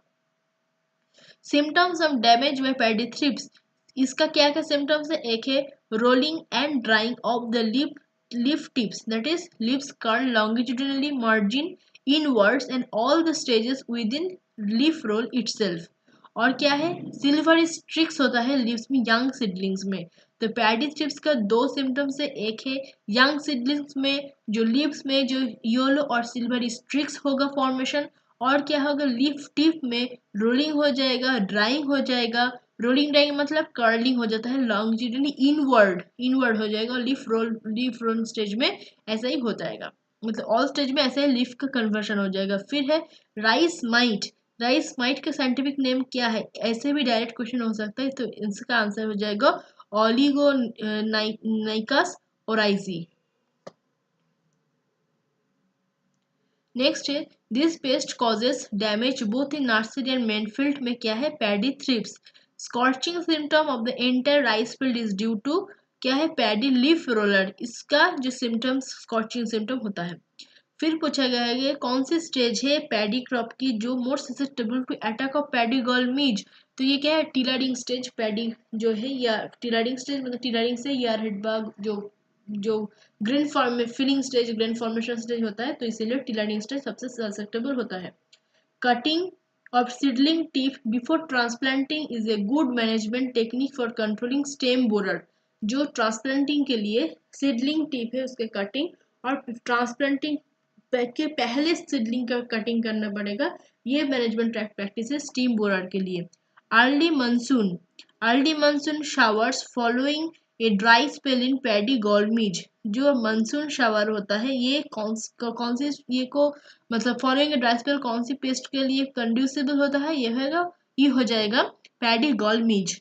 Symptoms of damage by paddy thrips, इसका क्या क्या सिम्टम्स है, एक है rolling and drying of the leaf tips, that is leaves curl longitudinally margin inwards and all the stages within leaf roll itself. और क्या है, सिल्वर स्ट्रिक्स होता है लीव्स में यंग सीडलिंग्स में। तो पैडी थ्रिप्स का दो सिम्टम्स है, एक है यंग सीडलिंग्स में जो लीव्स में जो येलो और सिल्वर स्ट्रिक्स होगा फॉर्मेशन, और क्या होगा, लीफ टिप में रोलिंग हो जाएगा, ड्राइंग हो जाएगा, रोलिंग ड्राइंग मतलब कर्लिंग हो जाता है, लॉन्गिट्यूडनली इनवर्ड इनवर्ड हो जाएगा, लीफ रोल स्टेज में ऐसा ही हो जाएगा, मतलब ऑल स्टेज में ऐसा ही लीफ का कन्वर्शन हो जाएगा। फिर है राइस माइट, राइस माइट का साइंटिफिक नेम क्या है, ऐसे भी डायरेक्ट क्वेश्चन हो सकता है, तो इसका आंसर हो जाएगा ऑलिगो नाइकस ओराइजी। नेक्स्ट है this pest causes damage both in nursery and main field में क्या है, paddy thrips. Scorching symptom of the entire rice field is due to क्या है, पैडी लीफ रोलर, इसका जो सिम्टम्स स्कॉर्चिंग सिम्टम होता है। फिर पूछा गया है कि कौन सी स्टेज है पैडी क्रॉप की जो more susceptible to attack of paddy gall midge, तो ये क्या है, टिलरिंग स्टेज, पैडी जो है या टिलरिंग स्टेज मतलब टिलरिंग से या हेडबग जो ग्रेन फॉर्म में filling stage grain formation stage होता है, तो इसीलिए टिलरिंग स्टेज सबसे ससेप्टेबल होता है। Cutting of seedling tip before transplanting is a good management technique for controlling stem borer, जो ट्रांसप्लांटिंग के लिए सीडलिंग टिप है उसके कटिंग, और ट्रांसप्लांटिंग के पहले सीडलिंग का कटिंग करना पड़ेगा, ये मैनेजमेंट प्रैक्टिस है स्टीम बोरर के लिए। Early monsoon, early monsoon showers following a dry spell in paddy gall midge, जो मानसून शावर होता है ये कौन सी ये को मतलब फॉलोइंग ए ड्राई स्पेल कौन सी पेस्ट के लिए कंड्यूसिबल होता है, ये हो जाएगा पैडी गॉलमीज।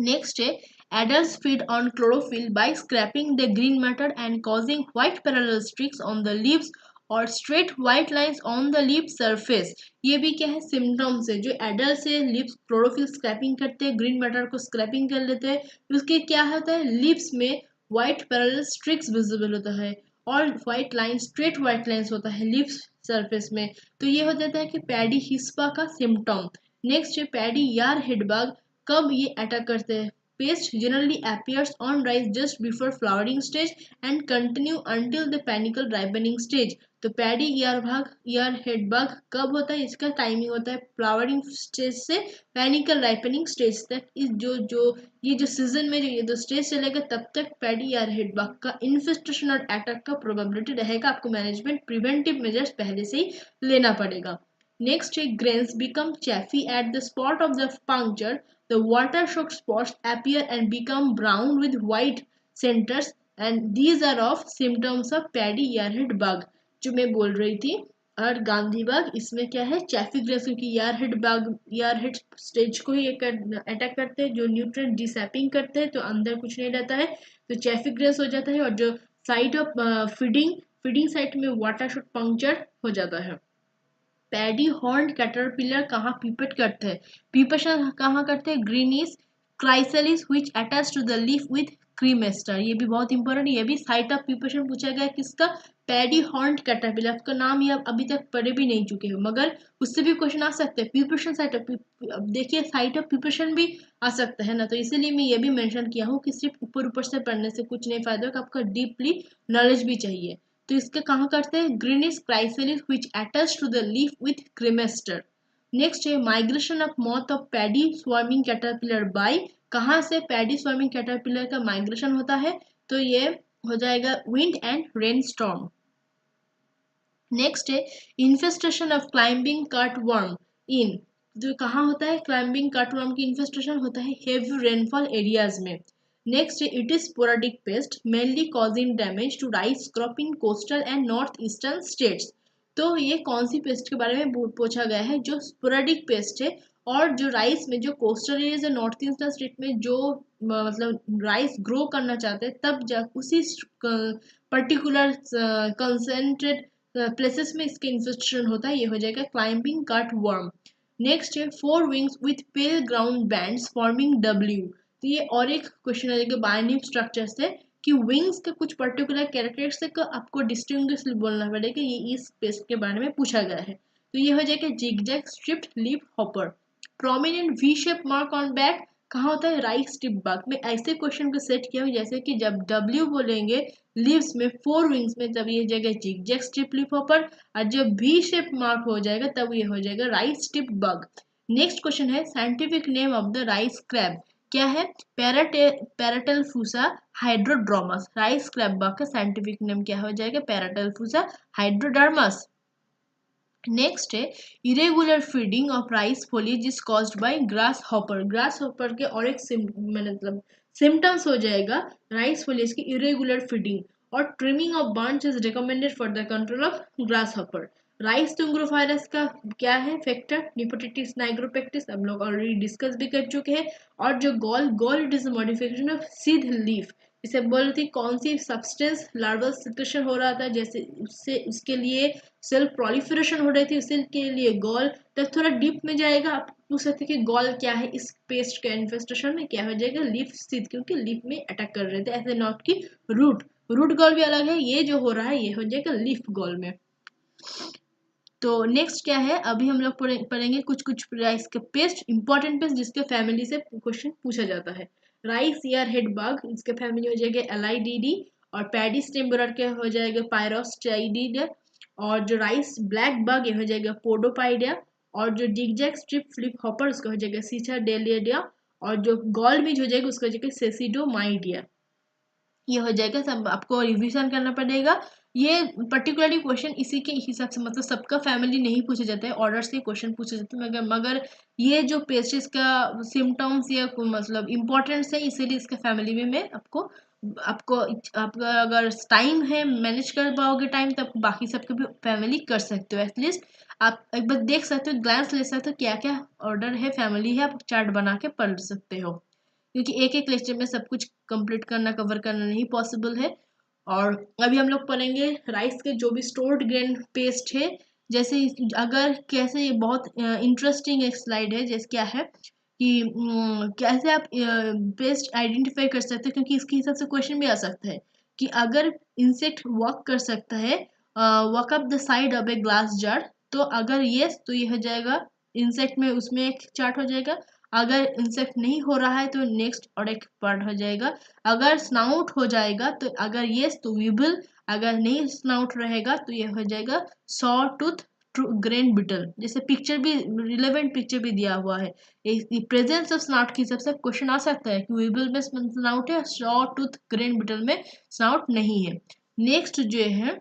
नेक्स्ट है adults feed on chlorophyll by scraping the green matter and causing white parallel streaks on the leaves और straight white lines on the leaf surface, ये भी क्या है, सिम्टम्स है। जो एडल्ट से लीव्स क्लोरोफिल स्क्रैपिंग करते हैं, ग्रीन मैटर को स्क्रैपिंग कर लेते हैं, उसके क्या होता है, लीव्स में व्हाइट पैरेलल स्ट्रिक्स विजिबल होता है, और white line straight white lines होता है लीफ सरफेस में, तो ये हो जाता है कि पैडी हिस्पा का सिम्टम। नेक्स्ट है पैडी यार हेडबग, कब ये अटैक करते हैं, paste generally appears on rice just before flowering stage and continue until the panicle ripening stage, तो पैडी ईयर हेड बग कब होता है, इसका टाइमिंग होता है फ्लावरिंग स्टेज से पैनिकल राइपनिंग स्टेज तक, इस ये जो सीजन में जो ये दो स्टेज चलेगा तब तक पैडी ईयर हेड बग का इन्फेस्टेशन और अटैक का प्रोबेबिलिटी रहेगा, आपको मैनेजमेंट प्रिवेंटिव मेजर्स पहले से ही लेना पड़ेगा। नेक्स्ट है grains become chaffy at the spot of the puncture. The water soaked spots appear and become brown with white centers and these are of symptoms of paddy earhead bug. जो मैं बोल रही थी और गांधी बग इसमें क्या है चैफी ग्रेस क्योंकि यारहेड बग यारहेड स्टेज को ही अटैक करते हैं जो न्यूट्रिएंट डिसैपिंग करते हैं तो अंदर कुछ नहीं रहता है तो चैफी ग्रेस हो जाता है और जो साइट ऑफ फीडिंग साइट में वाटर शुड पंक्चर हो जाता है। पैडी हॉर्न कैटरपिलर कहाँ पीपट करते हैं पीपशन कहाँ करते हैं greenish chrysalis which attach to the leaf with cremaster ये भी बहुत इंपॉर्टेंट ये भी साइट ऑफ पीपशन पूछा गया किसका पैडी हॉर्न कैटरपिलर का नाम ये अभी तक पढ़े भी नहीं चुके हो मगर उससे भी क्वेश्चन आ सकते हैं पीपशन साइट ऑफ अब देखिए साइट ऑफ पीपशन भी आ सकता है ना तो इसीलिए मैं ये भी मेंशन किया हूँ कि सिर्फ ऊपर ऊपर से पढ़ने से कुछ नहीं फायदा होगा आपका डीपली नॉलेज भी चाहिए तो इसके कहाँ करते हैं greenish chrysalis which attach to the leaf with cremaster. Next है migration of moth of paddy swarming caterpillar by कहाँ से पैडी स्वार्मिंग कैटरपिलर का माइग्रेशन होता है तो ये हो जाएगा wind and rain storm. Next है infestation of climbing cutworm in जो कहाँ होता है क्लाइंबिंग कटवर्म की इन्फेस्टेशन होता है हेवी रेनफॉल एरियाज में। Next it is sporadic pest mainly causing damage to rice crop in coastal and north eastern states. तो ये कौन सी पेस्ट के बारे में पूछा गया है जो स्पोरेडिक पेस्ट है और जो राइस में जो कोस्टल एरियाज है नॉर्थ ईस्टर्न स्टेट में जो मतलब राइस ग्रो करना चाहते हैं तब जा उसी पर्टिकुलर कंसेंट्रेट प्लेसेस में इसके इन्फेस्टेशन होता है ये हो जाएगा क्लाइंबिंग कट वर्म। नेक्स्ट है fore wings with pale ground bands forming W तो ये और एक क्वेश्चन आ जाएगा बाइनरी स्ट्रक्चर से कि विंग्स के कुछ पर्टिकुलर कैरेक्टरिस्टिक को आपको डिस्टिंग्विशली बोलना पड़ेगा ये इस पेस्ट के बारे में पूछा गया है तो ये हो जाएगा zigzag striped leaf hopper. Prominent V shape mark on back कहाँ होता है राइस टिप बग में ऐसे क्वेश्चन को सेट किया हुआ जैसे कि जब डब्ल्यू बोलेंगे लीव्स में फोर विंग्स में तब ये जगह जिगजैग स्ट्रिप लीफ हॉपर और जब वी शेप मार्क हो जाएगा तब ये हो जाएगा rice tip bug. Next question है scientific name of the rice crab क्या है Paratelphusa hydrodromus rice crab bug का साइंटिफिक नेम क्या हो जाएगा पैराटेलफूसा हाइड्रोडर्मस। नेक्स्ट है irregular feeding of rice foliage is caused by grasshopper के और एक मतलब सिम्टम्स हो जाएगा राइस फोलिएज की इरेगुलर फीडिंग और trimming of bunds is recommended for the control of grasshopper. Rice tungro virus का क्या है फैक्टर निपोटिटिस नाइग्रोपेक्टिस हम लोग ऑलरेडी डिस्कस भी कर चुके हैं और जो gall it is modification of seed leaf इसे बोल रही थी कौन सी सब्सटेंस लार्वल सिक्रेशन हो रहा था जैसे उससे उसके लिए सेल प्रोलिफरेशन हो रही थी उसी के लिए गॉल तब थोड़ा डीप में जाएगा आप पूछ सकते कि गॉल क्या है इस पेस्ट के इन्फेस्टेशन में क्या हो जाएगा लीफ सीड क्योंकि लीफ में अटैक कर रहे थे ऐसे नॉट की रूट गॉल भी अलग है ये जो हो रहा है ये हो जाएगा लीफ गॉल में। तो नेक्स्ट क्या है अभी हम लोग पढ़ेंगे कुछ राइस के पेस्ट इंपॉर्टेंट पेस्ट जिसके फैमिली से क्वेश्चन पूछा जाता है। राइस ईयर हेड बग इसके फैमिली हो जाएगा एलाइडीडी और पैडी स्टेम बोरर के हो जाएगा पायरोस्टाइडिडिया और जो राइस ब्लैक बग ये हो जाएगा पोडोपाइडिया और जो जिगजैग स्ट्रिप फ्लिप हॉपर उसका हो जाएगा सीचा डेलिडिया और जो गॉल बीज हो जाएगा उसका हो जाएगा सेसिडोमाइडिया। ये हो जाएगा सब आपको रिवीजन करना पड़ेगा ये पर्टिकुलरली क्वेश्चन इसी के हिसाब से मतलब सबका फैमिली नहीं पूछा जाता है ऑर्डर से क्वेश्चन पूछे जाते हैं मगर ये जो पेस्ट्रीज का सिम्टम्स या मतलब इम्पोर्टेंस है इसीलिए इसका फैमिली में मैं आपको आपका अगर टाइम है मैनेज कर पाओगे टाइम तब बाकी सबके भी फैमिली कर सकते हो एटलीस्ट आप एक बार देख सकते हो ग्लांस ले सकते हो क्या क्या ऑर्डर है फैमिली है आप चार्ट बना के पढ़ सकते हो क्योंकि एक एक लेक्चर में सब कुछ कंप्लीट करना कवर करना नहीं पॉसिबल है। और अभी हम लोग पढ़ेंगे राइस के जो भी स्टोर्ड ग्रेन पेस्ट है जैसे अगर कैसे ये बहुत इंटरेस्टिंग एक स्लाइड है जैसे क्या है कि कैसे आप पेस्ट आइडेंटिफाई कर सकते हैं क्योंकि इसके हिसाब से क्वेश्चन भी आ सकता है कि अगर इंसेक्ट वॉक कर सकता है walk up the site of a glass jar तो अगर यस तो ये हो जाएगा इंसेक्ट में उसमें एक चार्ट हो जाएगा अगर इंसेक्ट नहीं हो रहा है तो नेक्स्ट और एक पार्ट हो जाएगा अगर स्नाउट हो जाएगा तो अगर यस तो वीबल अगर नहीं स्नाउट रहेगा तो ये हो जाएगा सॉ टूथ ग्रेन बिटल जैसे पिक्चर भी रिलेवेंट पिक्चर भी दिया हुआ है प्रेजेंस ऑफ स्नाउट की सबसे क्वेश्चन आ सकता है कि वीबल में स्नाउट है सॉ टूथ ग्रेन बिटल में स्नाउट नहीं है। नेक्स्ट जो है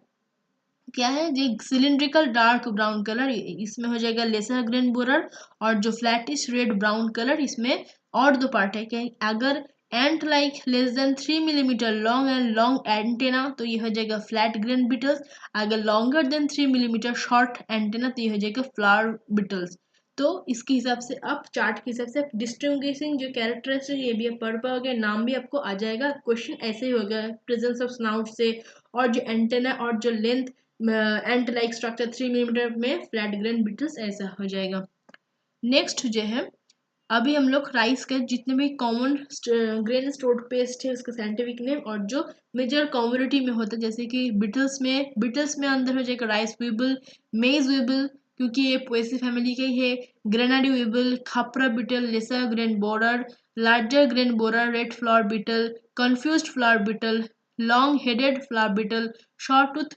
क्या है ये सिलिंड्रिकल डार्क ब्राउन कलर, इसमें हो जाएगा लेसर ग्रेन बोरर, और जो फ्लैटिश रेड ब्राउन कलर, इसमें और दो पार्ट है। क्या अगर ant like less than 3 millimetre long and long antenna तो ये हो जाएगा फ्लैट ग्रेन बिटल्स, अगर longer than 3 millimetre short antenna तो ये हो जाएगा फ्लावर बिटल्स। तो इसके हिसाब से आप चार्ट के हिसाब से डिस्टिंग्विशिंग जो कैरेक्टर्स है ये भी आप पढ़ पाओगे, नाम भी आपको आ जाएगा। क्वेश्चन ऐसे ही होगा प्रेजेंस ऑफ स्नाउट से, और जो एंटेना और जो लेंथ एंट लाइक स्ट्रक्चर 3 मिलीमीटर में फ्लैट ग्रेन बिटल्स ऐसा हो जाएगा। नेक्स्ट जो है अभी हम लोग राइस के जितने भी कॉमन ग्रेन स्टोर्ड पेस्ट है उसका साइंटिफिक नेम और जो मेजर कम्युनिटी में होता है, जैसे कि बिटल्स में अंदर हो जाएगा राइस वीबल, मेज वीबल क्योंकि ये पोएसी फैमिली का ही है, granary weevil, khapra beetle, lesser grain borer, larger grain borer, red flour beetle, confused flour beetle, long headed flour beetle, short tooth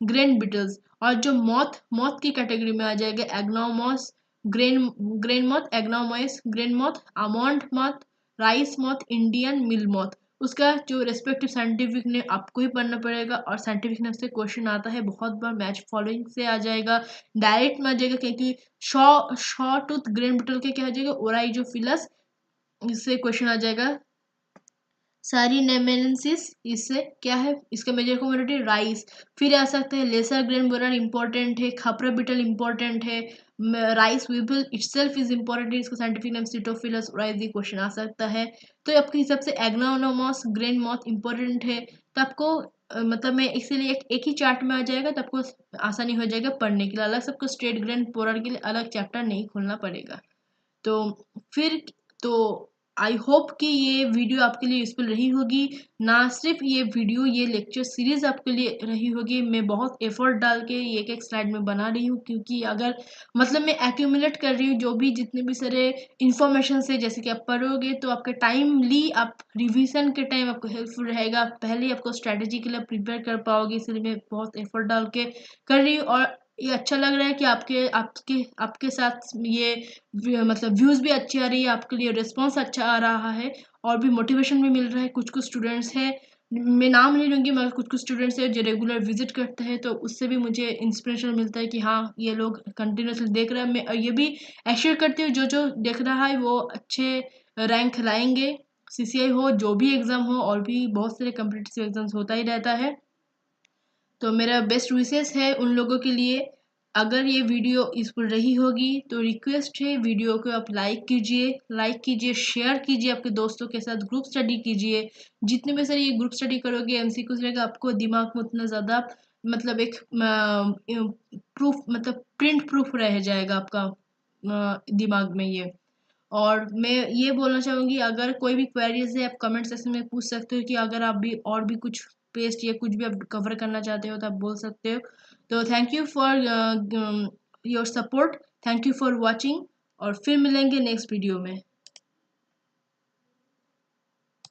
grain beetles. और जो मॉथ मॉथ की कैटेगरी में आ जाएगा Angoumois, grain moth, Angoumois grain moth, almond moth, rice moth, Indian meal moth. उसका जो respective scientific name आपको ही पढ़ना पड़ेगा, और साइंटिफिक नेम से क्वेश्चन आता है बहुत बार, मैच फॉलोइंग से आ जाएगा, डायरेक्ट में आ जाएगा, क्योंकि शॉ टूथ ग्रेन बिटल के क्या हो जाएगा ओराइजोफिलस, इससे क्वेश्चन आ जाएगा। सारी नेमेनेंसिस, इससे क्या है इसका मेजर कम्युनिटी राइस। फिर आ सकते हैं लेसर ग्रेन बोरर इंपॉर्टेंट है, खापरा बिटल इंपॉर्टेंट है, राइस वीबल इटसेल्फ इज इंपॉर्टेंट है, इसका साइंटिफिक नेम सिटोफिलस राइस, ये क्वेश्चन आ सकता है। तो आपके हिसाब से एग्नोनोमॉस ग्रेन मॉथ इंपॉर्टेंट है, तो आपको मतलब मैं इसीलिए एक ही चार्ट में आ जाएगा तो आपको आसानी हो जाएगा पढ़ने के लिए, अलग सबको स्ट्रेट ग्रेन बोरर के लिए अलग चैप्टर नहीं खोलना पड़ेगा। तो फिर तो आई होप कि ये वीडियो आपके लिए यूजफुल रही होगी। ना सिर्फ ये वीडियो, ये लेक्चर सीरीज आपके लिए रही होगी, मैं बहुत एफर्ट डाल के एक एक स्लाइड में बना रही हूँ, क्योंकि अगर मतलब मैं एक्यूमुलेट कर रही हूँ जो भी जितने भी सारे इंफॉर्मेशन से, जैसे कि आप पढ़ोगे तो आपके टाइमली आप रिवीजन के टाइम आपको हेल्पफुल रहेगा, पहले ही आपको स्ट्रैटेजी के लिए प्रिपेयर कर पाओगे, इसलिए मैं बहुत एफर्ट डाल के कर रही हूँ। और ये अच्छा लग रहा है कि आपके आपके आपके साथ ये मतलब व्यूज़ भी अच्छी आ रही है, आपके लिए रिस्पॉन्स अच्छा आ रहा है, और भी मोटिवेशन भी मिल रहा है। कुछ कुछ स्टूडेंट्स हैं, मैं नाम नहीं लूँगी, मगर कुछ कुछ स्टूडेंट्स हैं जो रेगुलर विजिट करते हैं, तो उससे भी मुझे इंस्पिरेशन मिलता है कि हाँ ये लोग कंटिन्यूसली देख रहे हैं। मैं ये भी एश्योर करती हूँ जो जो देख रहा है वो अच्छे रैंक लाएंगे, सीसीआई हो जो भी एग्ज़ाम हो, और भी बहुत सारे कम्पिटिटिव एग्जाम्स होता ही रहता है। तो मेरा बेस्ट विशेस है उन लोगों के लिए। अगर ये वीडियो यूजफुल रही होगी तो रिक्वेस्ट है वीडियो को आप लाइक कीजिए, शेयर कीजिए आपके दोस्तों के साथ, ग्रुप स्टडी कीजिए। जितने में सर ये ग्रुप स्टडी करोगे एमसीक्यूज रहेगा, आपको दिमाग में उतना ज़्यादा मतलब एक प्रूफ मतलब प्रिंट प्रूफ रह जाएगा आपका दिमाग में ये। और मैं ये बोलना चाहूँगी अगर कोई भी क्वेरीज है आप कमेंट सेक्शन में पूछ सकते हो, कि अगर आप भी और भी कुछ पेस्ट या कुछ भी आप कवर करना चाहते हो तो आप बोल सकते हो। तो thank you for your support, thank you for watching, और फिर मिलेंगे नेक्स्ट वीडियो में।